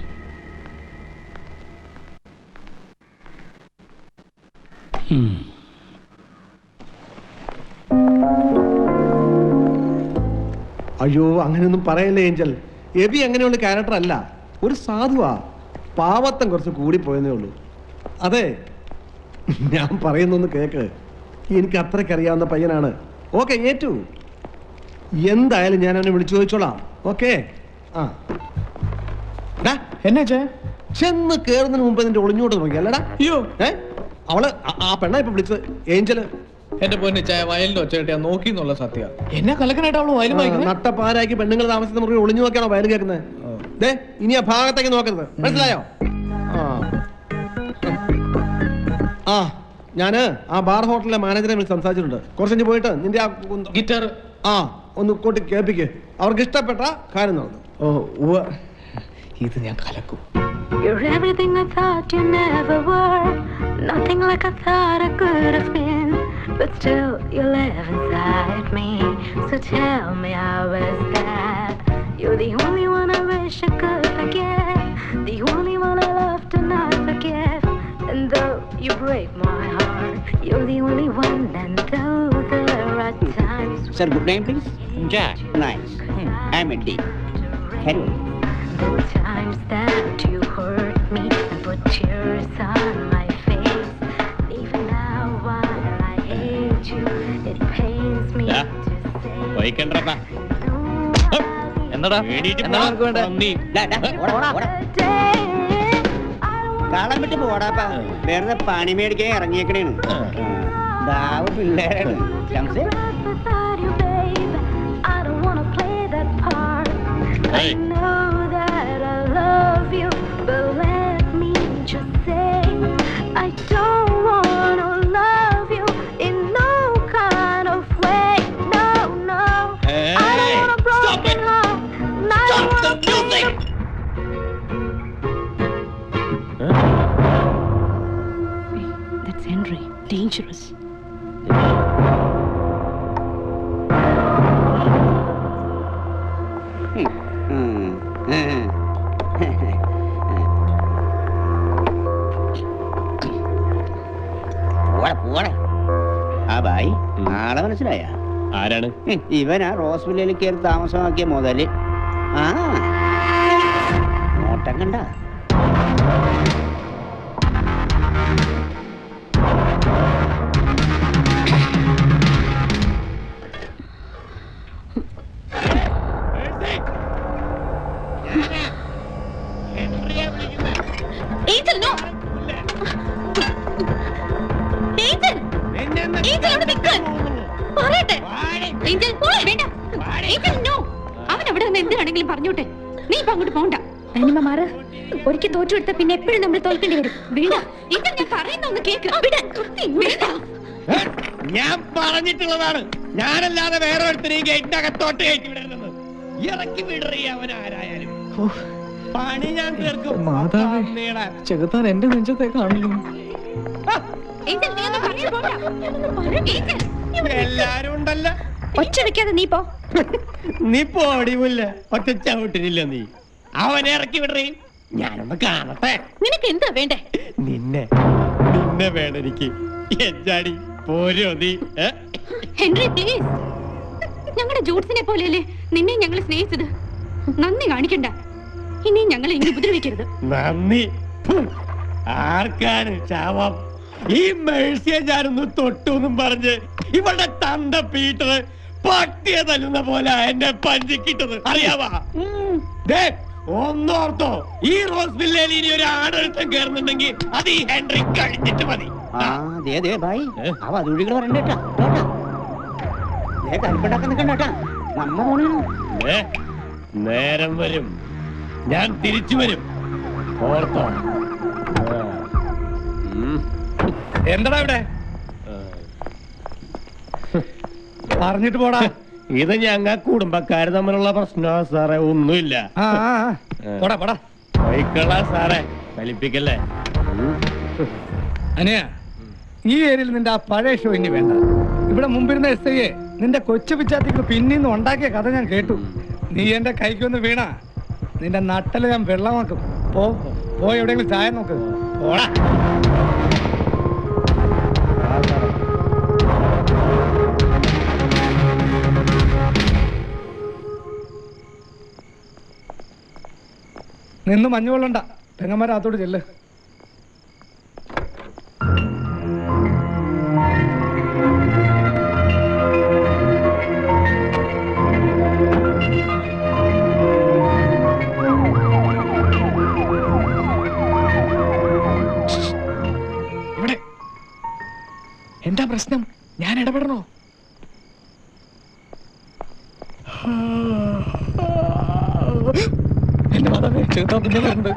Speaker 6: അയ്യോ, അങ്ങനെയൊന്നും പറയല്ലേ ഏഞ്ചൽ. എബി അങ്ങനെയുള്ള ക്യാരക്ടർ അല്ല. ഒരു സാധുവാ. പാവത്തം കുറച്ച് കൂടിപ്പോയെന്നേ ഉള്ളൂ. അതെ, ഞാൻ പറയുന്നൊന്ന് കേക്ക്. എനിക്ക് അത്രയ്ക്കറിയാവുന്ന പയ്യനാണ്. ഓക്കെ, ഏറ്റു. എന്തായാലും ഞാൻ അവനെ വിളിച്ചു ചോദിച്ചോളാം. ഓക്കെ. ആ
Speaker 1: എന്നാ
Speaker 6: ചെന്ന് കേറുന്നതിന് മുമ്പ് നിന്റെ ഒളിഞ്ഞോട്ട് നോക്കി അല്ലടാ.
Speaker 1: അയ്യോ,
Speaker 6: അവള് ആ പെണ്ണ ഇപ്പൊ വിളിച്ചത് ഏഞ്ചല്.
Speaker 1: എന്റെ പൊന്നെ ചായ വയലിന്റെ ഒച്ച കേട്ടാ നോക്കി എന്നുള്ള സത്യ. എന്നെ കലക്കനായിട്ട് അവള് വയലും വായിക്കുന്നത്.
Speaker 6: നട്ടപ്പാരാക്കി പെണ്ണുങ്ങൾ താമസിക്കുന്ന മുറി ഒളിഞ്ഞു നോക്കിയാണോ വയൽ കേൾക്കുന്നത്? ദേ, ഇനി ആ ഭാഗത്തേക്ക് നോക്കരുത്, മനസ്സിലായോ? ആ ഞാന് ആ ബാർ ഹോട്ടലിലെ മാനേജറെ വിളിച്ച് സംസാരിച്ചിട്ടുണ്ട്. കുറച്ചു പോയിട്ട് നിന്റെ ആ
Speaker 1: ഗിറ്റാർ
Speaker 6: ഒന്ന് കൂട്ടി കേൾപ്പിക്ക്. അവർക്ക് ഇഷ്ടപ്പെട്ട കാര്യം നടന്നു.
Speaker 1: ഓ, ഇത് ഞാൻ കലക്കും.
Speaker 8: You're everything I thought you never were. Nothing like I thought I could have been. But still, you live inside me. So tell me, how is that? You're the only one I wish I could forget. The only one I love to not forget. And though you break my heart, you're the only one. And though there are times.
Speaker 4: Sir, good name please.
Speaker 2: Jack.
Speaker 4: Nice. I'm Eddie. Carry on.
Speaker 8: The times that you hurt me and put tears on my face. Even now while I hate you, it pains me to say.
Speaker 2: എന്നടാ
Speaker 4: കാളം വിട്ട് പോടാപ്പാ. വേറെ പണി മേടിക്കാൻ ഇറങ്ങിയേക്കണേണ്. ദാവ് പിള്ളേരാണ്.
Speaker 8: Without you, babe, I don't wanna play that part. I know that I love you, but let me just say I don't wanna love you in no kind of way. No, no. I don't want a broken heart. Stop the music.
Speaker 7: That's Henry. Dangerous.
Speaker 4: പോടെ ആ ബായി ആളെ മനസ്സിലായ
Speaker 3: ആരാണ്?
Speaker 4: ഇവനാ റോസ്വില്ലയിൽ കയറി താമസമാക്കിയ മുതല്. ആ നോട്ടം കണ്ട
Speaker 5: ഏഞ്ചൽ, no. ഏഞ്ചൽ, ഏഞ്ചൽ അവിടെ നിൽക്ക്. പറയട്ടെ. ഏഞ്ചൽ, പോളെ, വേണ്ട. Angel, no. അവൻ അവിടെ നിന്ന് എന്ത് വേണമെങ്കിലും പറഞ്ഞോട്ടെ. നീ ഇപ്പൊ അങ്ങോട്ട് പോണ്ട. അനിമ മാറ്. ഒരിക്കൽ തോറ്റു കൊടുത്ത പിന്നെ എപ്പോഴും നമ്മൾ തോൽക്കേണ്ടി വരും. വേണ്ട. ഏഞ്ചൽ, ഞാൻ പറയുന്ന ഒന്ന് കേക്ക്. വേണ്ട.
Speaker 1: ഞാൻ പറഞ്ഞിട്ടുള്ളതാണ്, ഞാനല്ലാതെ വേറെ ഒരുത്തരെയും ഗേറ്റിന്റെ അകത്തോട്ട് കയറ്റി വിടരുതെന്ന്. ഇറക്കി വിടറി അവൻ ആരായാലും. പണി ഞാൻ തീർക്കും. ചെകുത്താൻ എന്റെ നെഞ്ചത്തെ കാണുന്നു.
Speaker 5: ഏഞ്ചൽ, നീ ഒന്ന് പറഞ്ഞു പോണ്ട. ഞാനൊന്ന് പറയട്ടെ. ഏഞ്ചൽ,
Speaker 1: എല്ലാരും ഉണ്ടല്ലോ.
Speaker 5: ഒച്ച വെക്കാതെ നീ പോ.
Speaker 1: നീ പോടിവില്ല, ഒറ്റ ചവിട്ടിനില്ല നീ. അവനെ ഇറക്കി വിടറി, ഞാനൊന്ന് കാണട്ടെ.
Speaker 5: നിനക്ക് എന്താ വേണ്ടേ?
Speaker 1: നിന്നെ വേണം എനിക്ക്. എഞ്ചാടി പോരോ നീ?
Speaker 7: Henry, please. ഞങ്ങളുടെ ജൂട്സിനെ പോലെയല്ലേ നിന്നെ ഞങ്ങൾ സ്നേഹിച്ചത്. നന്ദി കാണിക്കണ്ട. ഇനി ഞങ്ങളെ ഇനി ഉപദ്രവിക്കരുത്.
Speaker 1: നന്ദി ആർക്കാണ് ശാപം? ഈ മേഴ്സിയെ ഞാനൊന്ന് തൊട്ടൂന്നും പറഞ്ഞ് ഇവളുടെ തന്ത പീറ്റർ പട്ടിയെ തല്ലുന്ന പോലെ എന്നെ പഞ്ചിക്കിട്ടത് അറിയാവാ? ഒന്നോർത്തോ, ഈ റോസ് വില്ലയിൽ ഇനി ഒരു ആടൊരുത്തം കയറുന്നുണ്ടെങ്കിൽ അത് ഈ ഹെൻറി കഴിഞ്ഞിട്ട് മതി.
Speaker 4: ഭായി അവ അതുഴികൾ പറയണ്ടേട്ടാ. കൽപ്പണ്ടാക്കാൻ നിൽക്കണ്ടേട്ടാ. നമ്മ പോണേ.
Speaker 1: നേരം വരും, ഞാൻ തിരിച്ചു വരും. ഓർത്തോ? എന്താടാ ഇവിടെ പറഞ്ഞിട്ട് പോടാ. ഇത് ഞങ്ങ കുടുംബക്കാര് തമ്മിലുള്ള പ്രശ്നമാ സാറേ, ഒന്നുമില്ല. സാറേ കലിപ്പിക്കല്ലേ.
Speaker 9: അനിയ, ഈ ഏരിയയിൽ നിന്റെ ആ പഴയ ഷോ ഇനി വേണ്ട. ഇവിടെ മുമ്പിരുന്ന SI നിന്റെ കൊച്ചു പിച്ചാത്തിക്ക് പിന്നീന്ന് ഉണ്ടാക്കിയ കഥ ഞാൻ കേട്ടു. നീ എന്റെ കൈക്കൊന്ന് വീണ നിന്റെ നട്ടല് ഞാൻ വെള്ളമാക്കും. പോയി എവിടെയെങ്കിലും ചായ നോക്ക്. പോടാ. നിന്ന് മഞ്ഞുകൊള്ളണ്ട. തെങ്ങന്മാരകത്തോട് ചെല്ല്.
Speaker 1: എന്താ പ്രശ്നം? ഞാൻ ഇടപെടണോ? എന്റെ മാതാവേ, ചെറുതാ പിന്നെ വരുന്നുണ്ട്.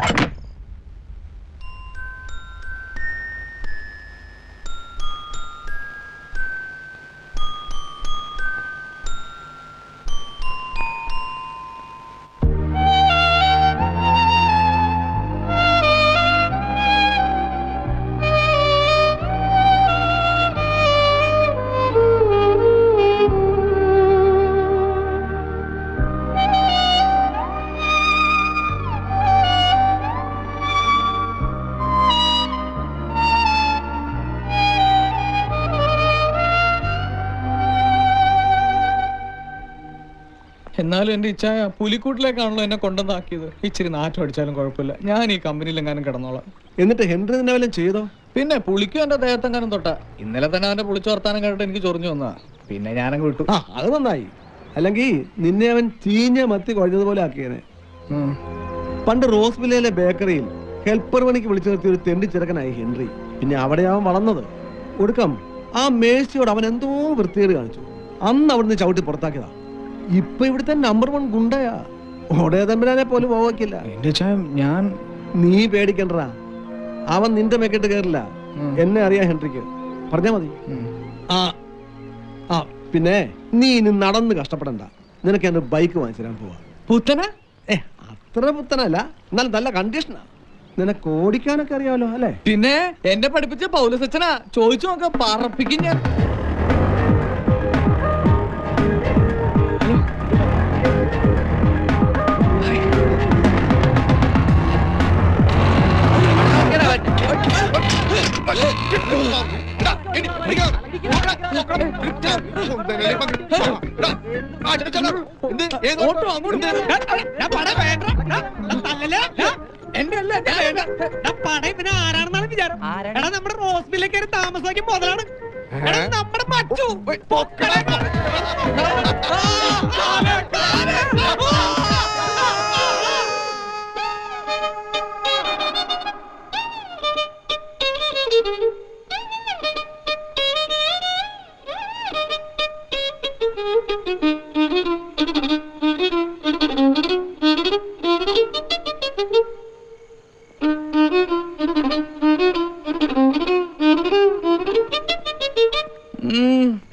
Speaker 1: എന്നാലും എന്റെ ഇച്ഛായ പുലിക്കൂട്ടിലേക്കാണല്ലോ എന്നെ കൊണ്ടുവന്നാക്കിയത്. ഇച്ചിരി നാറ്റം അടിച്ചാലും കുഴപ്പമില്ല, ഞാൻ ഈ കമ്പനിയിൽ എങ്ങാനും കിടന്നോളാം.
Speaker 6: എന്നിട്ട് ഹെൻറി നിന്നെ വല്ലതും ചെയ്തോ?
Speaker 1: പിന്നെ പുളിക്കും എന്റെ ദേഹത്തെങ്ങാനും തൊട്ടാ. ഇന്നലെ തന്നെ അവന്റെ പുളിച്ചു വർത്താനം കേട്ടിട്ട് എനിക്ക് ചൊറിഞ്ഞു വന്നാ. പിന്നെ ഞാനങ്ങ് വിട്ടു.
Speaker 6: അത് നന്നായി. അല്ലെങ്കിൽ നിന്നെ അവൻ ചീഞ്ഞ മത്തി കുഴഞ്ഞതുപോലെ ആക്കിയേനെ. പണ്ട് റോസ് വില്ലയിലെ ബേക്കറിയിൽ ഹെൽപ്പർ പണിക്ക് വിളിച്ചു നിർത്തിയ ഒരു തെണ്ടി ചെറുക്കനായി ഹെൻറി. പിന്നെ അവിടെ അവൻ വളർന്നത്. ഒടുക്കം ആ മേഴ്സിയോട് അവൻ എന്തോ വൃത്തികേട് കാണിച്ചു. അന്ന് അവിടുന്ന് ചവിട്ടി പുറത്താക്കിയതാ. ഇപ്പൊ ഇവിടുത്തെ നമ്പർ 1 ഗുണ്ടയാ. ഓടേതമ്പരാനെ പോലും പോകില്ല.
Speaker 3: ഞാൻ
Speaker 6: നീ പേടിക്കണ്ടടാ, അവൻ നിന്റെ മെക്കിട്ട് കയറില്ല. എന്നെ അറിയാം ഹെൻറിക്ക്, പറഞ്ഞാ മതി. ആ ആ പിന്നെ നീ ഇനി നടന്ന് കഷ്ടപ്പെടണ്ട. നിനക്ക് എന്റെ ബൈക്ക് വാങ്ങിച്ചു തരാൻ പോവാ.
Speaker 1: പുത്തന
Speaker 6: അത്ര പുത്തനല്ല, എന്നാലും നല്ല കണ്ടീഷനാ. നിനക്ക് ഓടിക്കാനൊക്കെ അറിയാമല്ലോ അല്ലേ?
Speaker 1: പിന്നെ എന്നെ പഠിപ്പിച്ച പൗലോസച്ചനാ, ചോദിച്ചു നോക്കാം, പറപ്പിക്കും ഞാൻ.
Speaker 9: ആരാണെന്നാണ് വിചാരം? എടാ നമ്മുടെ റോസ്മിലേക്ക് താമസാക്കി മുതലാണ്. നമ്മുടെ മച്ചു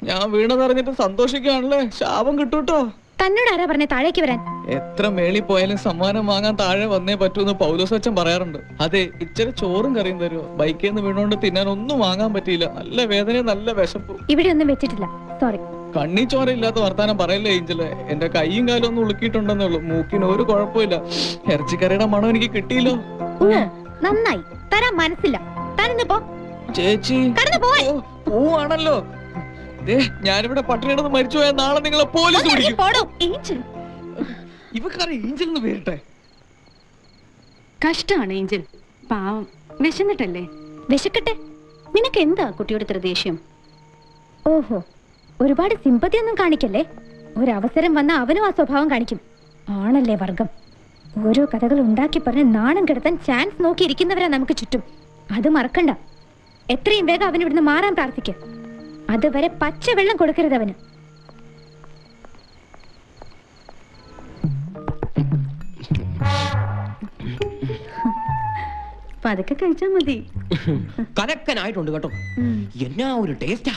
Speaker 1: ഞാൻ വീണതറിഞ്ഞിട്ട് സന്തോഷിക്കുകയാണല്ലേ. ശാപം കിട്ടൂട്ടോ.
Speaker 5: തന്നോട് ആരാ പറഞ്ഞ താഴേക്ക് വരാൻ?
Speaker 1: എത്ര മേളി പോയാലും സമ്മാനം വാങ്ങാൻ താഴെ വന്നേ പറ്റൂന്ന് പൗലോസച്ചൻ പറയാറുണ്ട്. അതെ, ഇച്ചിരി ചോറും കറിയും തരുമോ? ബൈക്കിൽ നിന്ന് വീണോണ്ട് തിന്നാൻ ഒന്നും വാങ്ങാൻ പറ്റിയില്ല. നല്ല വേദനയും നല്ല വിശപ്പ്.
Speaker 5: ഇവിടെ ഒന്നും വെച്ചിട്ടില്ല, സോറി.
Speaker 1: കണ്ണി ചോര ഇല്ലാത്ത വർത്താനം പറയല്ലേ ഏഞ്ചലെ. എന്റെ കൈയും കാലും ഒന്നും ഉളുക്കിയിട്ടുണ്ടെന്നേ ഉള്ളൂ. മൂക്കിന് ഒരു കുഴപ്പമില്ല. ഇറച്ചിക്കറിയുടെ മണം എനിക്ക് കിട്ടിയില്ലോ.
Speaker 5: നന്നായി, തരാൻ മനസ്സില്ല. താനിന്ന് പോ
Speaker 1: ചേച്ചി. പോവാണല്ലോ. ഞാനിവിടെ പട്ടിണിയിടന്ന് മരിച്ചു പോയാൽ നാളെ നിങ്ങളെ പോലീസ് പിടിക്കും. ഇവക്കറിയാം ഏഞ്ചൽ എന്ന് പേരിട്ടെ.
Speaker 7: കഷ്ടാണ് ഏഞ്ചൽ, പാവം, വിശന്നിട്ടല്ലേ?
Speaker 5: വിശക്കട്ടെ.
Speaker 7: നിനക്ക് എന്താ കുട്ടിയോട് ഇത്ര ദേഷ്യം?
Speaker 5: ഓഹോ, ഒരുപാട് സിമ്പതി ഒന്നും കാണിക്കല്ലേ. ഒരവസരം വന്ന അവനും ആ സ്വഭാവം കാണിക്കും. ആണല്ലേ വർഗം. ഓരോ കഥകൾ ഉണ്ടാക്കി പറഞ്ഞ് നാണം കെടുത്താൻ ചാൻസ് നോക്കിയിരിക്കുന്നവരാ നമുക്ക് ചുറ്റും. അത് മറക്കണ്ട. എത്രയും വേഗം അവൻ ഇവിടുന്ന് മാറാൻ പ്രാർത്ഥിക്കുക. അതുവരെ പച്ചവെള്ളം കൊടുക്കരുത് അവന്.
Speaker 7: പതുക്കെ കഴിച്ചാ മതി.
Speaker 10: കലക്കനായിട്ടുണ്ട് കേട്ടോ. എന്നാ ഒരു ടേസ്റ്റാ.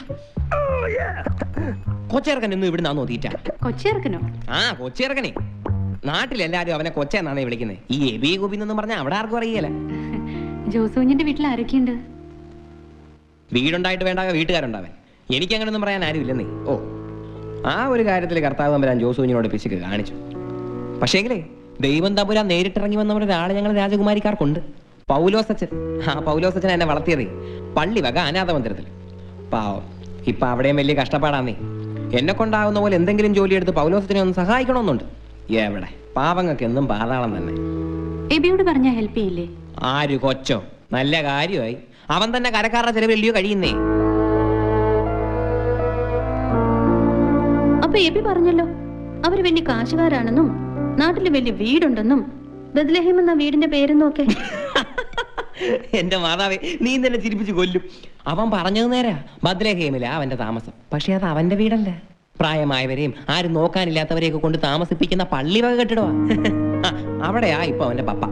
Speaker 10: കൊച്ചേർക്കൻ ഇന്ന് ഇവിടുന്ന് തീറ്റ.
Speaker 7: കൊച്ചേർക്കനോ?
Speaker 10: ആ, കൊച്ചേർക്കനെ. നാട്ടിലെല്ലാരും അവനെ കൊച്ചെന്നാണേ വിളിക്കുന്നത്. ഈ എബി ഗോപി എന്നൊന്നും പറഞ്ഞാൽ അവിടെ ആർക്കും അറിയില്ല.
Speaker 7: ജോസൂഞ്ഞിന്റെ വീട്ടിൽ ആരൊക്കെയുണ്ട്?
Speaker 10: വീടുണ്ടായിട്ട് വേണ്ട വീട്ടുകാരുണ്ടാവൻ. എനിക്ക് അങ്ങനെയൊന്നും പറയാൻ ആരും ഇല്ലെന്നേ. ഓ, ആ ഒരു കാര്യത്തിൽ കർത്താവ് തമ്പുരാൻ ജോസൂഞ്ഞിനോട് പിശുക്ക് കാണിച്ചു. പക്ഷേങ്കിലേ ദൈവം തമ്പുരാൻ നേരിട്ടിറങ്ങി വന്നവരുടെ ഒരാളെ ഞങ്ങൾ രാജകുമാരിക്കാർക്കുണ്ട്. പൗലോസച്ചൻ. ആ പൗലോസച്ചൻ എന്നെ വളർത്തിയതേ പള്ളി വക അനാഥ മന്ദിരത്തിൽ. പാവം, ഇപ്പൊ അവിടെയും വലിയ കഷ്ടപ്പാടാന്നേ. എന്നെ കൊണ്ടാകുന്ന പോലെ എന്തെങ്കിലും ജോലിയെടുത്ത് പൗലോസച്ചനെ ഒന്ന് സഹായിക്കണമെന്നുണ്ട്. എവിടെ, പാവങ്ങൾക്ക് എന്നും പാതാളം തന്നെ.
Speaker 7: എബിയോട് പറഞ്ഞ ഹെൽപ്പ് ചെയ്യില്ലേ?
Speaker 10: ആര് കൊച്ചോ? നല്ല കാര്യമായി. അവൻ തന്നെ കരക്കാരുടെ ചെലവില്ലയോ കഴിയുന്നേ.
Speaker 7: അപ്പൊ എബി പറഞ്ഞല്ലോ അവര് വലിയ കാശുകാരാണെന്നും നാട്ടില് വലിയ വീടുണ്ടെന്നും. ബദ്ലഹേം എന്ന വീടിന്റെ പേരെന്നും ഒക്കെ.
Speaker 10: എന്റെ മാതാവേ, നീ തന്നെ ചിരിപ്പിച്ച് കൊല്ലും. അവൻ പറഞ്ഞത് നേരാ. ബദ്ലഹേമിലാ അവന്റെ താമസം. പക്ഷെ അത് അവന്റെ വീടല്ല. പ്രായമായവരെയും ആരും നോക്കാനില്ലാത്തവരെയൊക്കെ കൊണ്ട് താമസിപ്പിക്കുന്ന പള്ളി വക കെട്ടിടവാ. അവിടെയാ ഇപ്പൊ അവന്റെ പപ്പ.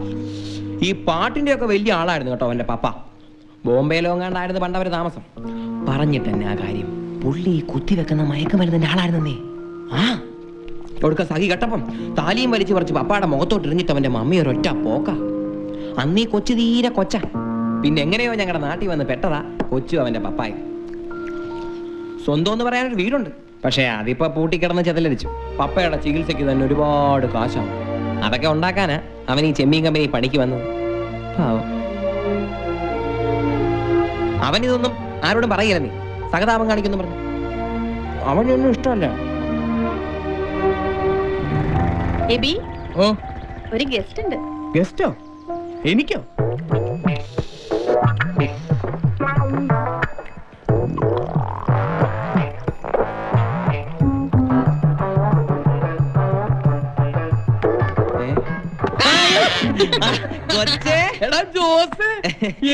Speaker 10: ഈ പാട്ടിന്റെ ഒക്കെ വലിയ ആളായിരുന്നു കേട്ടോ അവന്റെ പപ്പ. ബോംബെയിലോങ്ങാണ്ടായിരുന്നു പണ്ടവര് താമസം. പറഞ്ഞിട്ട് തന്നെ ആ കാര്യം. പുള്ളി കുത്തിവെക്കുന്ന മയക്കുമരുന്നിന്റെ ആളായിരുന്നേ. ആ, ഒടുക്ക സഖി കെട്ടപ്പം താലിയും വലിച്ചു പറിച്ച് പപ്പാടെ മുഖത്തോട്ട് എറിഞ്ഞിട്ട് അവന്റെ മമ്മി ഒരൊറ്റ പോക്ക. അന്നീ കൊച്ചു തീരെ കൊച്ച. പിന്നെ എങ്ങനെയോ ഞങ്ങളുടെ നാട്ടിൽ വന്ന് പെട്ടതാ കൊച്ചു അവന്റെ പപ്പായ. സ്വന്തം എന്ന് പറയാനൊരു വീടുണ്ട്. പക്ഷെ അതിപ്പോ പൂട്ടിക്കിടന്ന് ചെതലരിച്ചു. പപ്പയുടെ ചികിത്സയ്ക്ക് തന്നെ ഒരുപാട് കാശാവും. അതൊക്കെ ഉണ്ടാക്കാനാ അവൻ ഈ ചെമ്മീൻ കമ്പനി പണിക്ക് വന്നത്. അവനിതൊന്നും ആരോടും പറയില്ല. നീ സഹതാപം കാണിക്കുന്നു പറഞ്ഞു. അവനൊന്നും ഇഷ്ടമല്ല.
Speaker 7: എബി,
Speaker 1: ഓ,
Speaker 7: ഒരു ഗസ്റ്റ് ഉണ്ട്.
Speaker 1: ഗസ്റ്റോ? എനിക്കോ?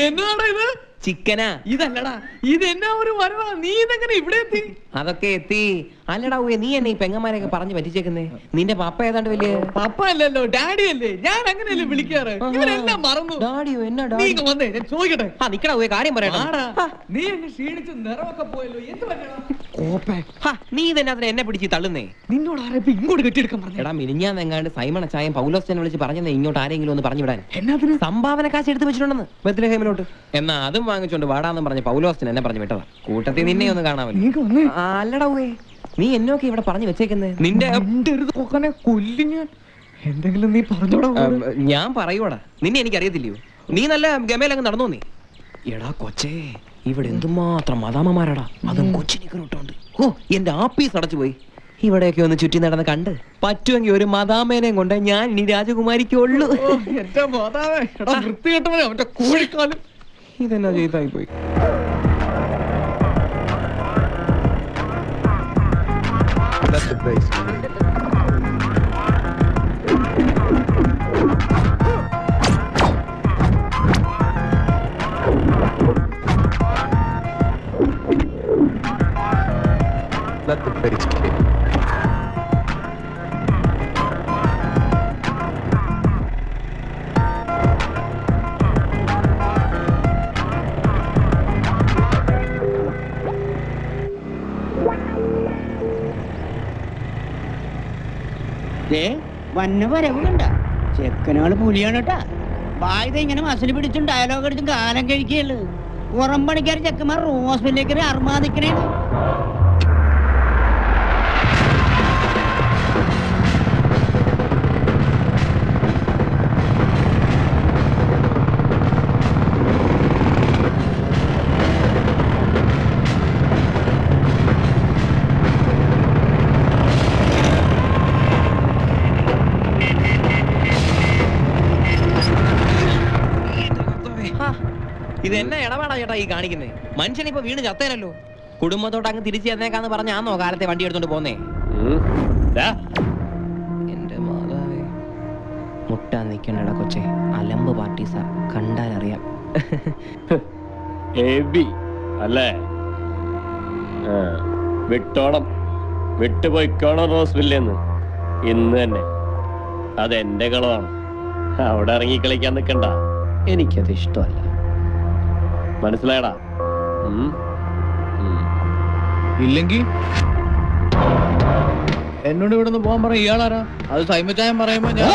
Speaker 1: എന്നാടാ ഇത്?
Speaker 10: ചിക്കനാ.
Speaker 1: ഇതല്ലടാ, ഇത് എന്നാ ഒരു വരവാ. നീ ഇതെങ്ങനെ ഇവിടെ എത്തി?
Speaker 10: അതൊക്കെ എത്തി. അല്ലടാ നീ എന്നെ ഈ പെങ്ങന്മാരെയൊക്കെ പറഞ്ഞു പറ്റിച്ചേക്കുന്നേ? നിന്റെ പപ്പ ഏതാണ്ട് വലിയ
Speaker 1: പപ്പ അല്ലല്ലോ, ഡാഡി അല്ലേ. ഞാൻ അങ്ങനെയല്ലേ വിളിക്കാറ്. ഇവരെല്ലാം മറന്നു.
Speaker 10: ഡാഡിയോ? എന്നാ
Speaker 1: നീ
Speaker 10: ഡാഡി?
Speaker 1: ഇങ്ങ് വന്നേ, ഞാൻ ചോദിക്കട്ടെ.
Speaker 10: നിക്കടാ കാര്യം പറയണം.
Speaker 1: നീ എന്നെ ക്ഷീണിച്ച് നിറമൊക്കെ പോയല്ലോ, എന്ത് പറ്റണം?
Speaker 10: നീ തന്നെ അതിനെ എന്നെ പിടിച്ച് തള്ളുന്നേ.
Speaker 1: നിന്നോട് ആരാ ഇപ്പൊ ഇങ്ങോട്ട് കെട്ടിയെടുക്കാൻ പറഞ്ഞു?
Speaker 10: എടാ മിനിഞ്ഞാന്നെങ്ങാണ്ട് സൈമൺ അച്ചായൻ പൗലോസിനെ വിളിച്ച് പറഞ്ഞത് ഇങ്ങോട്ട് ആരെങ്കിലും ഒന്ന് പറഞ്ഞു വിടാൻ.
Speaker 1: എന്നാ
Speaker 10: സംഭാവന കാശ് എടുത്ത് വെച്ചിട്ടുണ്ടെന്ന് ബത്ലഹേമിലോട്ട്. എന്നാ അതും വാങ്ങിച്ചോണ്ട് വാടാന്ന് പറഞ്ഞ പൗലോസിന് എന്നെ പറഞ്ഞു വിട്ടതാ. കൂട്ടത്തിൽ നിന്നെ ഒന്ന് കാണാമല്ലോ. അല്ലടാ നീ എന്നൊക്കെ ഇവിടെ പറഞ്ഞു വെച്ചേക്കുന്നേ? നിന്റെ
Speaker 1: കൊല്ലിഞ്ഞാൻ എന്തെങ്കിലും നീ പറഞ്ഞോടാ.
Speaker 10: ഞാൻ പറയൂടാ, നിന്നെ എനിക്കറിയത്തില്ലയോ? നീ നല്ല ഗമയിലങ്ങ് നടന്നോ നീ? എടാ കൊച്ചേ, ഇവിടെ എന്തുമാത്രം മദാമ്മമാരാടാ, അതും കൊച്ചിനിക്കോട്ടുണ്ട്. ഓ എന്റെ ആപ്പീസ് അടച്ചു പോയി. ഇവിടെയൊക്കെ ഒന്ന് ചുറ്റി നടന്ന് കണ്ട് പറ്റുമെങ്കിൽ ഒരു മദാമേനെയും കൊണ്ട് ഞാൻ ഇനി രാജകുമാരിക്കുള്ളൂ.
Speaker 1: എന്റെ മാതാവേ, വൃത്തികെട്ടവനെ, അവന്റെ കോഴിക്കാലും.
Speaker 10: ഇതെന്നാ ചെയ്തായി പോയി.
Speaker 6: That's the place. Let the place begin.
Speaker 4: വന്ന വരവ് കണ്ട ചെക്കനാള് പുലിയാണ് കേട്ടാ. വായുധ ഇങ്ങനെ മസിൽ പിടിച്ചും ഡയലോഗ് അടിച്ചും കാലം കഴിക്കുകയുള്ളു. പുറം പണിക്കാർ ചെക്കന്മാർ ഹോസ്പിറ്റലിലേക്ക് അർമാദിക്കണേ.
Speaker 10: ഇത് എന്നെ ഇടപാടാ ചേട്ടാ ഈ കാണിക്കുന്നേ? മനുഷ്യൻ ഇപ്പൊ വീണ് ചത്തേനല്ലോ. കുടുംബത്തോട്ട് അങ്ങ് തിരിച്ചു തന്നേക്കാന്ന് പറഞ്ഞാന്നോ കാലത്തെ വണ്ടി എടുത്തോണ്ട് പോന്നേ? എന്റെ മാതാവേ, മുട്ടാൻ നിക്കണടാ കൊച്ചെ. അലമ്പ് പാർട്ടീസാ, കണ്ടാലറിയാം.
Speaker 11: അല്ലേ? വിട്ടോണം, വിട്ടുപോയിക്കോണം റോസ്വില്ലെന്ന് ഇന്ന് തന്നെ. അതെന്റെ കളവാണ്. അവിടെ ഇറങ്ങി കളിക്കാൻ നിൽക്കണ്ട. എനിക്കത് ഇഷ്ടമല്ല. മനസ്സിലായടാ?
Speaker 1: ഇല്ലെങ്കിൽ എന്നോട് ഇവിടെ നിന്ന് പോകാൻ പറയും. ഇയാളാരാ? അത് സൈമച്ചായം പറയുമ്പോ ഞാൻ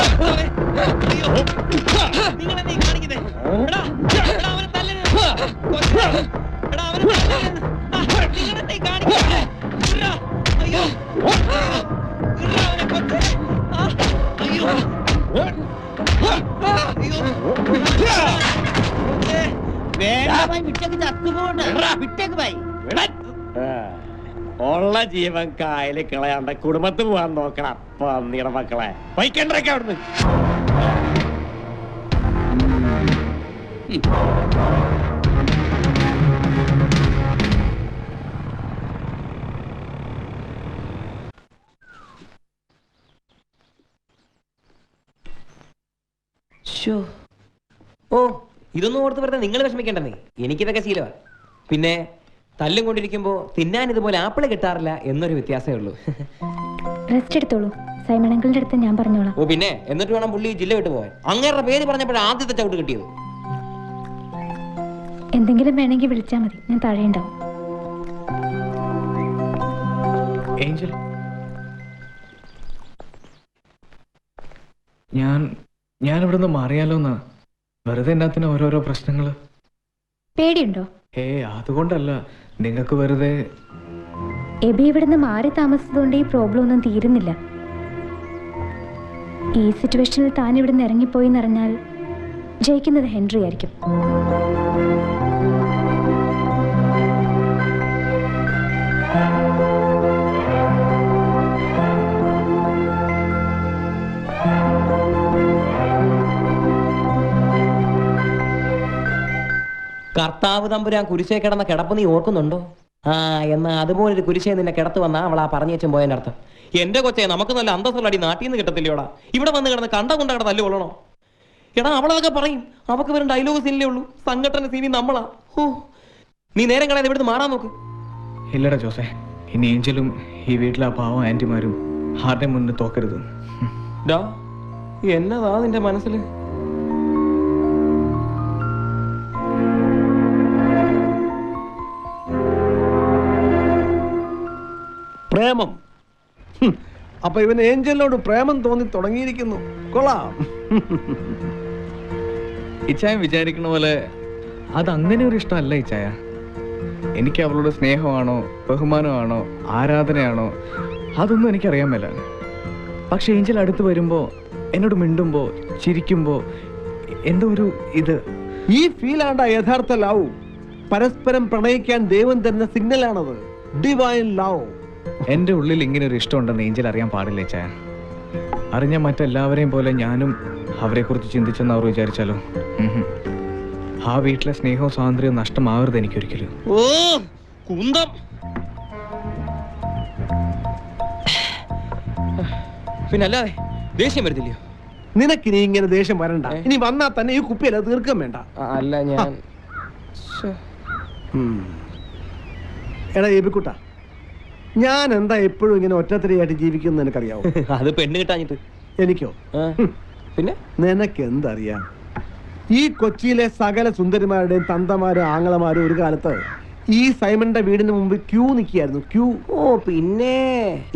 Speaker 11: ഉള്ള ജീവൻ കായല് കളയാണ്ട കുടുംബത്തിൽ പോകാൻ നോക്കണം. പന്നിയുടെ മക്കളെ വൈക്കണ്ടൊക്കെ അവിടുന്ന്.
Speaker 10: ഓ ഇതൊന്നും ഓർത്ത് വെറുതെ നിങ്ങൾ വിഷമിക്കേണ്ടെന്നേ. എനിക്കിതൊക്കെ ശീലമാണ്. പിന്നെ തല്ലും കൊണ്ടിരിക്കുമ്പോ തിന്നാൻ ഇതുപോലെ ആപ്പിള് കിട്ടാറില്ല എന്നൊരു വ്യത്യാസമേ ഉള്ളൂ.
Speaker 5: റെസ്റ്റ് എടുത്തോളൂ, സൈമൺ അങ്കിളിന്റെ അടുത്ത് ഞാൻ പറഞ്ഞോളാം.
Speaker 10: ഓ പിന്നെ എന്നിട്ട് വേണം പുള്ളി ജില്ല വിട്ടു പോവാൻ. അങ്ങേരുടെ പേര് പറഞ്ഞപ്പോഴാണ് ആദ്യത്തെ ചവിട്ട് കിട്ടിയത്.
Speaker 5: എന്തെങ്കിലും വേണമെങ്കിൽ വിളിച്ചാൽ മതി, ഞാൻ താഴെ ഉണ്ടാവും.
Speaker 1: ഏഞ്ചൽ, ഞാൻ ഇവിടുന്ന് മാറിയാലോന്നാ. വെറുതെ എന്നാത്തിന് ഓരോരോ പ്രശ്നങ്ങള്.
Speaker 5: പേടിയുണ്ടോ?
Speaker 1: അതുകൊണ്ടല്ല, നിങ്ങൾക്ക് വെറുതെ.
Speaker 5: എബി ഇവിടുന്ന് മാറി താമസിച്ചതുകൊണ്ട് ഈ പ്രോബ്ലം ഒന്നും തീരുന്നില്ല. ഈ സിറ്റുവേഷനിൽ താൻ ഇവിടുന്ന് ഇറങ്ങിപ്പോയി എന്നറിഞ്ഞാൽ ജയിക്കുന്നത് ഹെൻറി ആയിരിക്കും.
Speaker 10: കർത്താവ് തമ്പുരാൻ കുരിശേ കിടന്ന കിടപ്പ് നീ ഓർക്കുന്നുണ്ടോ? എന്നാ അതുപോലൊരു കുരിശേ നിന്നെ കിടത്ത് വന്നാ അവൾ ആ പറഞ്ഞേച്ചും പോയതിന്റെ അർത്ഥം. എന്റെ കൊച്ചേ, നമുക്ക് നല്ല അന്തസ്സുള്ള അടി നാട്ടിൽ നിന്ന് കിട്ടത്തില്ലയോടാ. ഇവിടെ വന്ന് കിടന്ന് കണ്ട കൊണ്ടവിടെ തല്ലു കൊള്ളണോ? എടാ അവളതൊക്കെ പറയും. അവക്ക് വെറും ഡയലോഗ് സീനിലേ ഉള്ളൂ. സംഘടന സീനി നമ്മളാ. ഓ നീ നേരം കളയാതെ ഇവിടുന്ന് മാറാൻ നോക്ക്.
Speaker 1: ഇല്ലടാ ജോസേ, ഇനി ഏഞ്ചലും ഈ വീട്ടിലെ ആ പാവം ആന്റിമാരും ആരുടെ മുന്നിൽ തോക്കരുത്.
Speaker 10: എന്നതാ നിന്റെ മനസ്സിൽ?
Speaker 11: പ്രേമം.
Speaker 6: അപ്പൊ ഇവൻ ഏഞ്ചലിനോട് പ്രേമം തോന്നി തുടങ്ങിയിരിക്കുന്നു. കൊള്ളാം.
Speaker 1: ഇച്ചായ വിചാരിക്കണ പോലെ അതങ്ങനെ ഒരു ഇഷ്ടമല്ല ഇച്ചായ. എനിക്ക് അവളോട് സ്നേഹമാണോ ബഹുമാനമാണോ ആരാധനയാണോ അതൊന്നും എനിക്കറിയാൻ മേല. പക്ഷെ ഏഞ്ചൽ അടുത്ത് വരുമ്പോൾ എന്നോട് മിണ്ടുമ്പോൾ ചിരിക്കുമ്പോൾ എന്തോ ഒരു ഇത്.
Speaker 6: ഈ ഫീലാണ്ട യഥാർത്ഥ ലവ്. പരസ്പരം പ്രണയിക്കാൻ ദൈവം തരുന്ന സിഗ്നലാണത്. Divine love.
Speaker 1: എൻ്റെ ഉള്ളിൽ ഇങ്ങനെ ഒരു ഇഷ്ടമുണ്ടെന്ന് ഏഞ്ചൽ അറിയാൻ പാടില്ല ചായ. അറിഞ്ഞ മറ്റെല്ലാവരെയും പോലെ ഞാനും അവരെക്കുറിച്ച് ചിന്തിച്ചെന്ന് അവർ വിചാരിച്ചാലോ? ആ വീട്ടിലെ സ്നേഹവും സ്വാതന്ത്ര്യവും നഷ്ടമാവരുത് എനിക്കൊരിക്കലും.
Speaker 10: ഓ കുന്തം. പിന്നല്ലാതെ ദേഷ്യം വരുന്നില്ലയോ?
Speaker 6: നിനക്കിനി ഇങ്ങനെ ദേഷ്യം വരണ്ട. ഇനി വന്നാൽ തന്നെ ഈ കുപ്പിയല്ല തീർക്കാൻ വേണ്ട.
Speaker 10: അല്ല ഞാൻ
Speaker 6: എടാ എബിക്കുട്ട, ഞാൻ എന്താ എപ്പോഴും ഇങ്ങനെ ഒറ്റത്തരയായിട്ട് ജീവിക്കുന്ന എനിക്കറിയാവോ?
Speaker 10: അത് പെണ്ണ് കിട്ടാഞ്ഞിട്ട്.
Speaker 6: എനിക്കോ?
Speaker 10: പിന്നെ
Speaker 6: നിനക്ക് എന്തറിയാം? ഈ കൊച്ചിയിലെ സകല സുന്ദരിമാരുടെയും തന്തമാരും ആങ്ങളമാരും ഒരു കാലത്ത് ഈ സൈമന്റെ വീടിന് മുമ്പ് ക്യൂ നിൽക്കുകയായിരുന്നു. ക്യൂ.
Speaker 10: ഓ പിന്നെ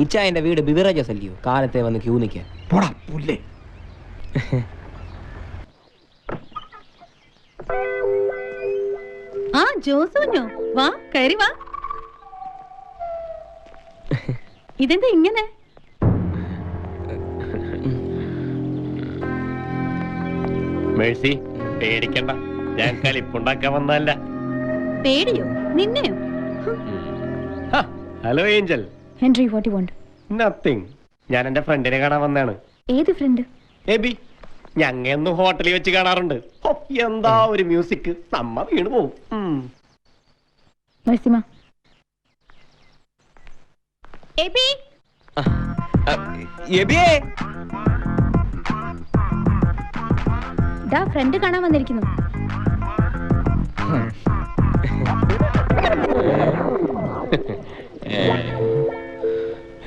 Speaker 10: ഇച്ചായന്റെ വീട് ബിവറേജസ് അല്ലയോ കാലത്തെ വന്ന് ക്യൂ നിൽക്കാൻ?
Speaker 6: പോടാ പുല്ലേ.
Speaker 7: ആ ജോസുഞ്ഞോ, വാ കയറി വാ. ഇതെന്താ ഇങ്ങനെ?
Speaker 11: മേഴ്സി, പേടിക്കണ്ട, ഞാൻ കലിപ്പുണ്ടാക്കാൻ വന്നല്ല.
Speaker 7: പേടിയോ? നിന്നെയോ?
Speaker 11: Hello angel.
Speaker 5: Henry, what you want?
Speaker 11: Nothing. ഞാൻ എന്റെ ഫ്രണ്ടിനെ കാണാൻ വന്നാണ്.
Speaker 5: ഏത് ഫ്രണ്ട്?
Speaker 11: എബി. ഞങ്ങ ഹോട്ടലിൽ വെച്ച് കാണാറുണ്ട്. എന്താ ഒരു മ്യൂസിക്, സമ്മ വീണ് പോവും.
Speaker 5: മർസിമ. എബി.
Speaker 10: എബിയേ.
Speaker 5: ദാ ഫ്രണ്ട് കാണാൻ വന്നിരിക്കുന്നു.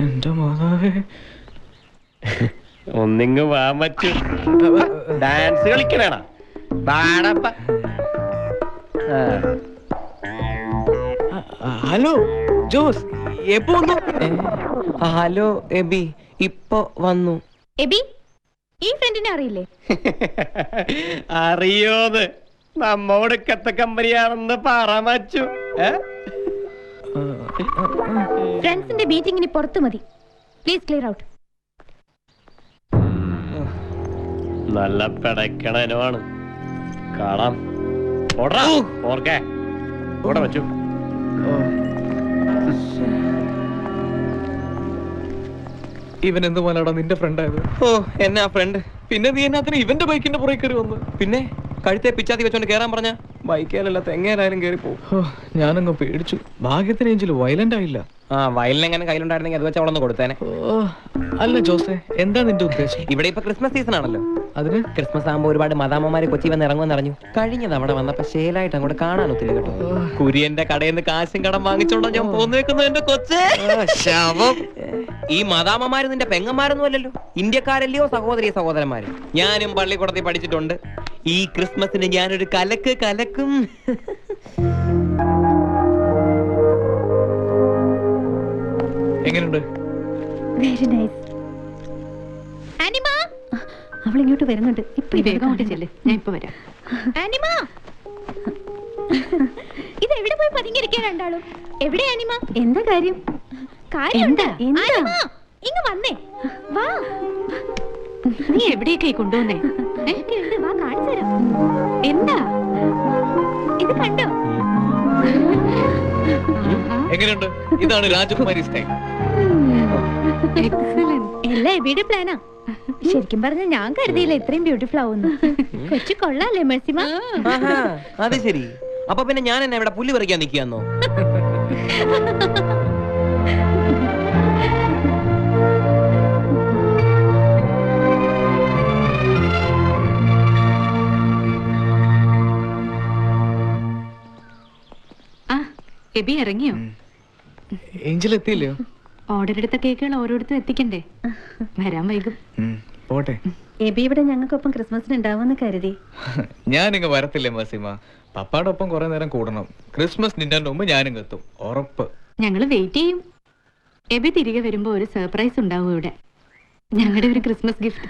Speaker 1: എന്റെ മാതാവേ.
Speaker 11: ഒന്നിങ്ങ് വാൻ പറ്റൂ. ഡാൻസ് കളിക്കണേണ.
Speaker 1: ഹലോ ജോസ്, എപ്പോ വന്നു?
Speaker 10: ഹലോ എബി, ഇപ്പൊ വന്നു.
Speaker 5: എബി, ഈ ഫ്രണ്ടിനെ അറിയില്ലേ?
Speaker 11: അറിയോത് നമ്മോട് കത്ത കമ്പനിയാണെന്ന് പറമച്ചു.
Speaker 5: ഫ്രണ്ട്സിന്റെ മീറ്റിംഗിന് പുറത്തു മതി. Please clear out.
Speaker 11: നല്ല പിടക്കണനുമാണ്. കാണാം. ഓർക്കെ ഓടെ വെച്ചു.
Speaker 1: ഇവൻ എന്ത് പോലാടാ നിന്റെ ഫ്രണ്ട് ആയത്?
Speaker 10: ഓ എന്നാ ഫ്രണ്ട്.
Speaker 1: പിന്നെ നീ എന്നാത്തിന് ഇവന്റെ ബൈക്കിന്റെ പുറകെ കയറി വന്നു?
Speaker 10: പിന്നെ കഴുത്തെ പിച്ചാത്തി വെച്ചോണ്ട് കേറാൻ പറഞ്ഞ ബൈക്കേലല്ല തെങ്ങേലായാലും കയറി പോകും.
Speaker 1: ഞാനങ്ങ് പേടിച്ചു. ഭാഗ്യത്തിന് ഏഞ്ചൽ വയലന്റ് ആയില്ല.
Speaker 10: ആ വയലിന് എങ്ങനെ കയ്യിലുണ്ടായിരുന്നെങ്കിൽ അത് വെച്ച് അവളൊന്ന് കൊടുത്തേനെ.
Speaker 1: അല്ല ജോസേ, എന്താ നിന്റെ ഉദ്ദേശം?
Speaker 10: ഇവിടെ ഇപ്പൊ ക്രിസ്മസ് സീസൺ ആണല്ലോ.
Speaker 1: അതിന്
Speaker 10: ക്രിസ്മസ് ആകുമ്പോ ഒരുപാട് മദാമ്മമാര് കൊച്ചി വന്ന് ഇറങ്ങുമെന്ന് അറിഞ്ഞു. കഴിഞ്ഞ തവണ വന്നപ്പോ ശേലായിട്ട് അങ്ങോട്ട് കാണാൻ ഒത്തിരി കേട്ടോ. കുര്യന്റെ കടയിൽ നിന്ന് കാശും കടം വാങ്ങിച്ചോണ്ടോ ഞാൻ പോന്നേക്കുന്നു എന്റെ കൊച്ചേ. ഈ മദാമ്മമാര് നിന്റെ പെങ്ങന്മാരൊന്നും അല്ലല്ലോ, ഇന്ത്യക്കാരല്ലയോ സഹോദരി സഹോദരന്മാര്. ഞാനും പള്ളിക്കൂടത്തിൽ പഠിച്ചിട്ടുണ്ട്. ഈ ക്രിസ്മസിന് ഞാനൊരു കലക്ക് കലക്കും.
Speaker 1: എങ്ങനെയുണ്ട്?
Speaker 5: Very nice. ആനിമ,
Speaker 7: അവൾ ഇങ്ങോട്ട് വരുന്നുണ്ട്. ഇപ്പൊ വേഗം ചെല്ല്, ഞാൻ ഇപ്പൊ വരാം.
Speaker 5: ആനിമ, ഇത് എവിടെ പോയി പതുങ്ങിയിരിക്കാൻ രണ്ടാളും? എവിടെ ആനിമ?
Speaker 7: എന്താ കാര്യം?
Speaker 5: കാര്യമുണ്ട്.
Speaker 7: എന്താ?
Speaker 5: ആനിമ, ഇങ്ങ് വന്നേ. വാ.
Speaker 7: നീ എവിടേക്കായി കൊണ്ടുവന്നേ?
Speaker 5: ഉണ്ട്, വാ കാണിച്ചു തരാം.
Speaker 7: എന്താ
Speaker 5: ഇത് കണ്ടോ?
Speaker 1: എങ്ങനെയുണ്ട്? ഇതാണ് രാജകുമാരി സ്റ്റൈൽ.
Speaker 5: എല്ലാം എബിയുടെ പ്ലാനാ. ശരിക്കും പറഞ്ഞ ഞാൻ കരുതിയില്ല ഇത്രയും ബ്യൂട്ടിഫുൾ ആവുന്നു. കൊച്ചു കൊള്ളാല്ലേ മെർസിമ?
Speaker 10: അത് ശരി. അപ്പൊ പിന്നെ ഞാൻ എന്നെ ഇവിടെ പുല്ല് പറിക്കാൻ നിൽക്കാന്നോ?
Speaker 7: എബി ഇറങ്ങിയോ?
Speaker 1: ഏഞ്ചൽ എത്തിയില്ലയോ?
Speaker 7: ഓർഡർ എടുത്ത കേക്കുകൾ ഓരോരുത്തരും എത്തിക്കണ്ടേ? വരാൻ വൈകും.
Speaker 1: പോട്ടെ.
Speaker 7: എബി ഇവിടെ ഞങ്ങൾക്കൊപ്പം ക്രിസ്മസിന് ഉണ്ടാവുമെന്ന് കരുതി.
Speaker 1: ഞാനിങ്ങ് വരത്തില്ലേ മസീമ? പപ്പാടെ ഒപ്പം കുറെ നേരം കൂടണം. ക്രിസ്മസ് നിന്റെ മുമ്പ് ഞാനും എത്തും, ഉറപ്പ്.
Speaker 7: ഞങ്ങൾ വെയിറ്റ് ചെയ്യും. എബി തിരികെ വരുമ്പോ ഒരു സർപ്രൈസ് ഉണ്ടാവും ഇവിടെ. ഞങ്ങളുടെ ഒരു ക്രിസ്മസ് ഗിഫ്റ്റ്.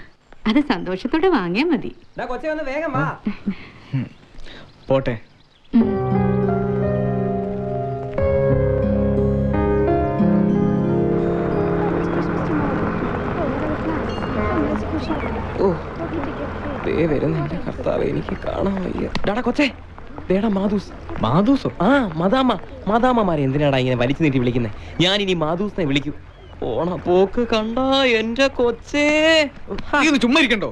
Speaker 7: അത് സന്തോഷത്തോടെ വാങ്ങിയാൽ മതി.
Speaker 10: വേഗം വാ.
Speaker 1: പോട്ടെ.
Speaker 10: വരുന്നുണ്ട് കർത്താവ്, എനിക്ക് കാണാൻ വയ്യ. ഡാടാ കൊച്ചേ, ദേടാ മാധൂസ്.
Speaker 1: മാധൂസോ?
Speaker 10: ആ മദാമ്മമാരെ എന്തിനാടാ ഇങ്ങനെ വലിച്ചു നീട്ടി വിളിക്കുന്നത്? ഞാൻ ഇനി മാധൂസിനെ വിളിക്കും. ഓണ പോക്ക് കണ്ടാ എന്റെ കൊച്ചേ.
Speaker 1: ചുമ്മാ ഇരിക്കണ്ടോ?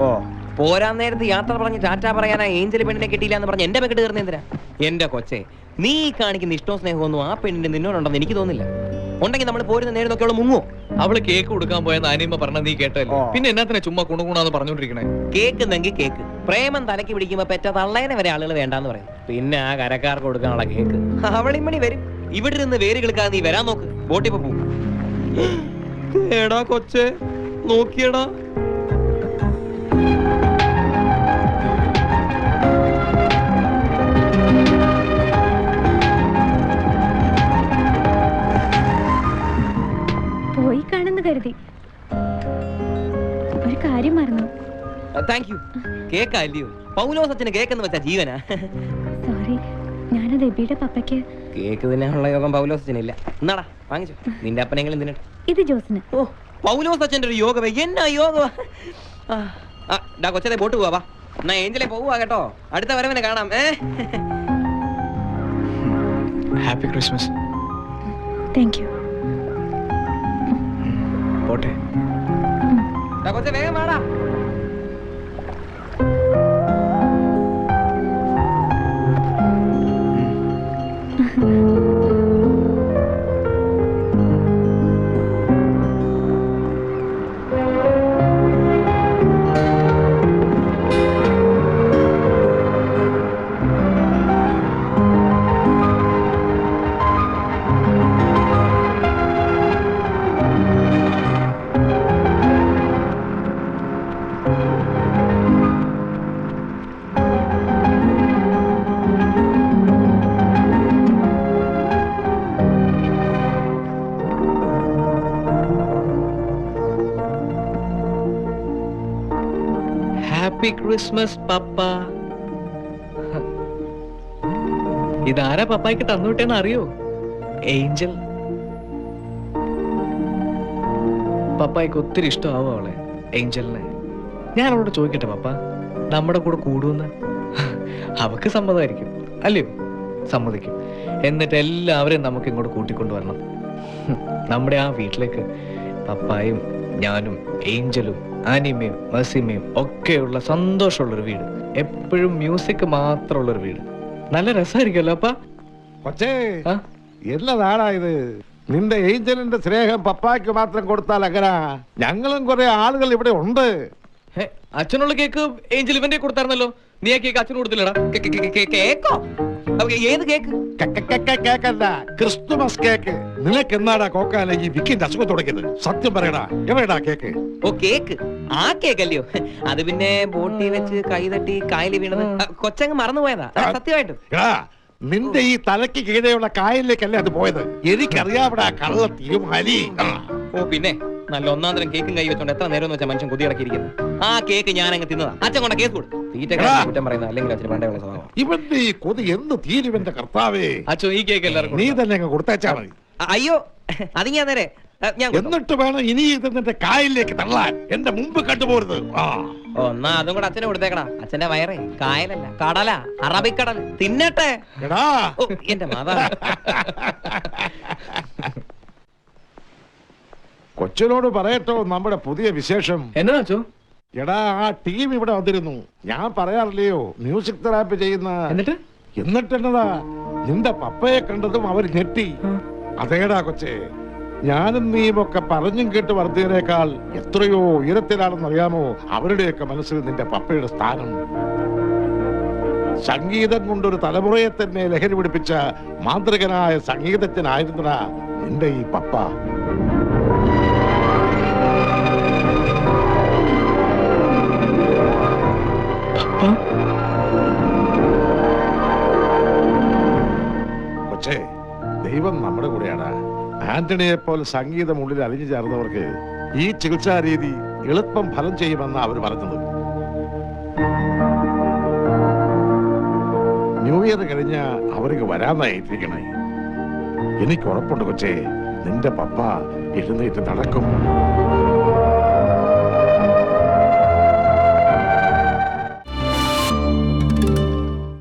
Speaker 10: ഓ, പോരാൻ നേരത്ത് യാത്ര പറഞ്ഞ് ടാറ്റ പറയാനാ ഏഞ്ചൽ പെണ്ണിനെ കിട്ടിയില്ല എന്ന് പറഞ്ഞ് എന്റെ പെക്കെട്ട് കയറുന്ന എന്തിനാ? എന്റെ കൊച്ചേ, നീ കാണിക്കുന്ന ഇഷ്ടവും സ്നേഹമൊന്നും ആ പെണ്ണിന്റെ നിന്നോടുണ്ടെന്ന് എനിക്ക് തോന്നില്ല. ഉണ്ടെങ്കിൽ നമ്മൾ പോരുന്ന നേരം നോക്കി അവള് മുങ്ങോ?
Speaker 1: അവള് കേക്ക് കൊടുക്കാൻ പോയെന്ന് അനിയമ്മ പറഞ്ഞ നീ കേട്ടല്ലോ. പിന്നെ എന്നാത്തിനാ ചുമ്മാ കുണുകുണാന്ന് പറഞ്ഞോണ്ടിരിക്കണേ?
Speaker 10: കേക്കുന്നെങ്കിൽ കേക്ക്. പ്രേമം തലക്ക് പിടിക്കുമ്പോ പെറ്റ തള്ളേനെ വരെ ആളുകൾ വേണ്ടാന്ന് പറയും. പിന്നെ ആ കരക്കാർക്ക് കൊടുക്കാനുള്ള കേക്ക് അവളിമണി വരും. ഇവിടെ ഇരുന്ന് വേര് കിളിക്കാതെ നീ വരാൻ നോക്ക്. ബോട്ടിപ്പോ പോവും. എടാ കൊച്ചേ, നോക്കിയടാ.
Speaker 5: പോയി കാണുന്നു കരുതി. ഒരു കാര്യം മറന്നു.
Speaker 10: Thank you. കേക്കാ അല്ലയോ? പൗലോസ് അച്ഛന് കേക്കെന്ന് വെച്ചാ ജീവനാ.
Speaker 5: സോറി, ഞാനത് എബിയുടെ പപ്പയ്ക്ക്. കേക്ക്
Speaker 10: തിന്നാനുള്ള യോഗം പൗലോസ് അച്ഛനില്ല. എന്നാടാ വാങ്ങിച്ചു. നിന്റെ അപ്പനെങ്കിലും തിന്നട്ടെ.
Speaker 5: ഇത് ജോസിന്.
Speaker 10: ഓ, പൗലോസ് അച്ഛൻ്റെ ഒരു യോഗ. എന്നാ യോഗ? ഡാ കൊച്ചതെ ബോട്ട് പോവാ. എന്നാ ഏഞ്ചലെ പോവുക കേട്ടോ. അടുത്ത വരവനെ കാണാം.
Speaker 1: Happy Christmas.
Speaker 5: Thank you.
Speaker 1: പോട്ടെ.
Speaker 10: ഡാ കൊച്ചേ, വേഗം വാടാ.
Speaker 1: ഹാപ്പി ക്രിസ്മസ് പപ്പ. ഇതാരാ പപ്പായ്ക്ക് തന്നുവിട്ടേന്ന് അറിയോ? ഏഞ്ചൽ. പപ്പായ്ക്ക് ഒത്തിരി ഇഷ്ടമാവും അവളെ, ഏഞ്ചലിനെ. ഞാൻ അവളോട് ചോദിക്കട്ടെ പപ്പ, നമ്മുടെ കൂടെ കൂടുമെന്ന്? അവക്ക് സമ്മതമായിരിക്കും അല്ലയോ? സമ്മതിക്കും. എന്നിട്ട് എല്ലാവരെയും നമുക്ക് ഇങ്ങോട്ട് കൂട്ടിക്കൊണ്ടുവരണം. നമ്മുടെ ആ വീട്ടിലേക്ക് പപ്പായും ഞാനും ഏഞ്ചലും ആനിമയും മസിമയും ഒക്കെയുള്ള സന്തോഷമുള്ളൊരു വീട്. എപ്പോഴും മ്യൂസിക് മാത്രമുള്ളൊരു വീട്. നല്ല രസമായിരിക്കുമല്ലോ അപ്പ.
Speaker 12: കൊച്ചേ, എന്നതാടാ ഇത്? നിന്റെ ഏഞ്ചലിന്റെ സ്നേഹം പപ്പായ്ക്ക് മാത്രം കൊടുത്താൽ എങ്ങനാ? ഞങ്ങളും കുറെ ആളുകൾ ഇവിടെ ഉണ്ട്.
Speaker 1: അച്ഛനുള്ള കേക്ക് ഏഞ്ചൽ ഇവന്റെ കൊടുത്തായിരുന്നല്ലോ. നീ ആ കേക്ക് അച്ഛന് കൊടുത്തില്ലടാ?
Speaker 10: കേക്കോ? ഏത് കേക്ക്?
Speaker 12: കേക്കല്ല, Christmas cake. നിനക്ക് എന്നാടാ കോക്കാല ഈ വിക്കിന്റെ അസുഖം തുടങ്ങിയത്? സത്യം പറയടാ, എവിടെടാ കേക്ക്?
Speaker 10: ഓ, കേക്ക്. ആ കേക്കല്ലയോ? അത് പിന്നെ ബോട്ടി വെച്ച് കൈ തട്ടി കായലിൽ വീണത്. കൊച്ചങ്ങ് മറന്നുപോയതാ സത്യമായിട്ടും.
Speaker 12: നിന്റെ ഈ തലയ്ക്ക് കീഴെയുള്ള കായലിലേക്കല്ലേ അത് പോയത്? എനിക്കറിയാവിടാ കള്ള തിരുമാലി.
Speaker 10: ഓ പിന്നെ, നല്ല ഒന്നാം തരം കേക്കും കൈ വെച്ചോണ്ട് എത്ര നേരം വെച്ചാൽ മനുഷ്യൻ കുതിയടക്കിയിരിക്കുന്നത്. ആ കേക്ക് ഞാൻ അങ്ങ് തിന്നതാ. അച്ഛൻ കൊണ്ട കേസ് കൊടുത്തു. കുറ്റം പറയുന്നത് അല്ലെങ്കിൽ അച്ഛന് പണ്ടേ സ്വഭാവം.
Speaker 12: ഇവന്റെ ഈ കൊതി എന്ന് തീരുവന്റെ കർത്താവേ.
Speaker 1: അച്ഛോ, ഈ കേക്ക് എല്ലാവർക്കും
Speaker 12: നീ തന്നെ അങ്ങ് കൊടുത്തേച്ചാ മതി.
Speaker 10: അയ്യോ, അത് ഞാൻ നേരെ
Speaker 12: എന്നിട്ട് വേണം ഇനി ഇത് നിന്റെ കായലിലേക്ക് തള്ളാൻ. എന്റെ മുമ്പ് കണ്ടുപോരുത്.
Speaker 10: ഓ, എന്നാ അതും കൂടെ അച്ഛനെ കൊടുത്തേക്കടാ. അച്ഛന്റെ വയറേ കായലല്ല, കടല, അറബിക്കടൽ. തിന്നട്ടെ. എന്റെ മാതാ.
Speaker 12: കൊച്ചിനോട് പറയട്ടോ നമ്മുടെ പുതിയ വിശേഷം.
Speaker 1: എന്നാ?
Speaker 12: എടാ, ആ ടീം ഇവിടെ വന്നിരുന്നു. ഞാൻ പറയാറില്ലയോ മ്യൂസിക് തെറാപ്പി ചെയ്യുന്ന. എന്നിട്ട് എന്നതാ, നിന്റെ പപ്പയെ കണ്ടതും അവർ ഞെട്ടി. അതേടാ കൊച്ചേ, ഞാനും നീയും ഒക്കെ പറഞ്ഞും കേട്ട് വർദ്ധനേക്കാൾ എത്രയോ ഉയരത്തിലാണെന്ന് അറിയാമോ അവരുടെയൊക്കെ മനസ്സിൽ നിന്റെ പപ്പയുടെ സ്ഥാനം. സംഗീതം കൊണ്ടൊരു തലമുറയെ തന്നെ ലഹരി പിടിപ്പിച്ച മാന്ത്രികനായ സംഗീതജ്ഞനായിരുന്നടാ നിന്റെ ഈ പപ്പ. കൊച്ചേ, ദൈവം നമ്മുടെ കൂടെയാണ്. ആന്റണിയെ പോലെ സംഗീതം ഉള്ളിൽ അലിഞ്ഞു ചേർന്നവർക്ക് ഈ ചികിത്സാ രീതി എളുപ്പം ഫലം ചെയ്യുമെന്നാണ് അവർ പറഞ്ഞത്. ന്യൂ ഇയർ കഴിഞ്ഞ അവർക്ക് വരാന്നായിട്ടിരിക്കണേ. എനിക്ക് ഉറപ്പുണ്ട് കൊച്ചേ, നിന്റെ പപ്പ എഴുന്നേറ്റ് നടക്കും.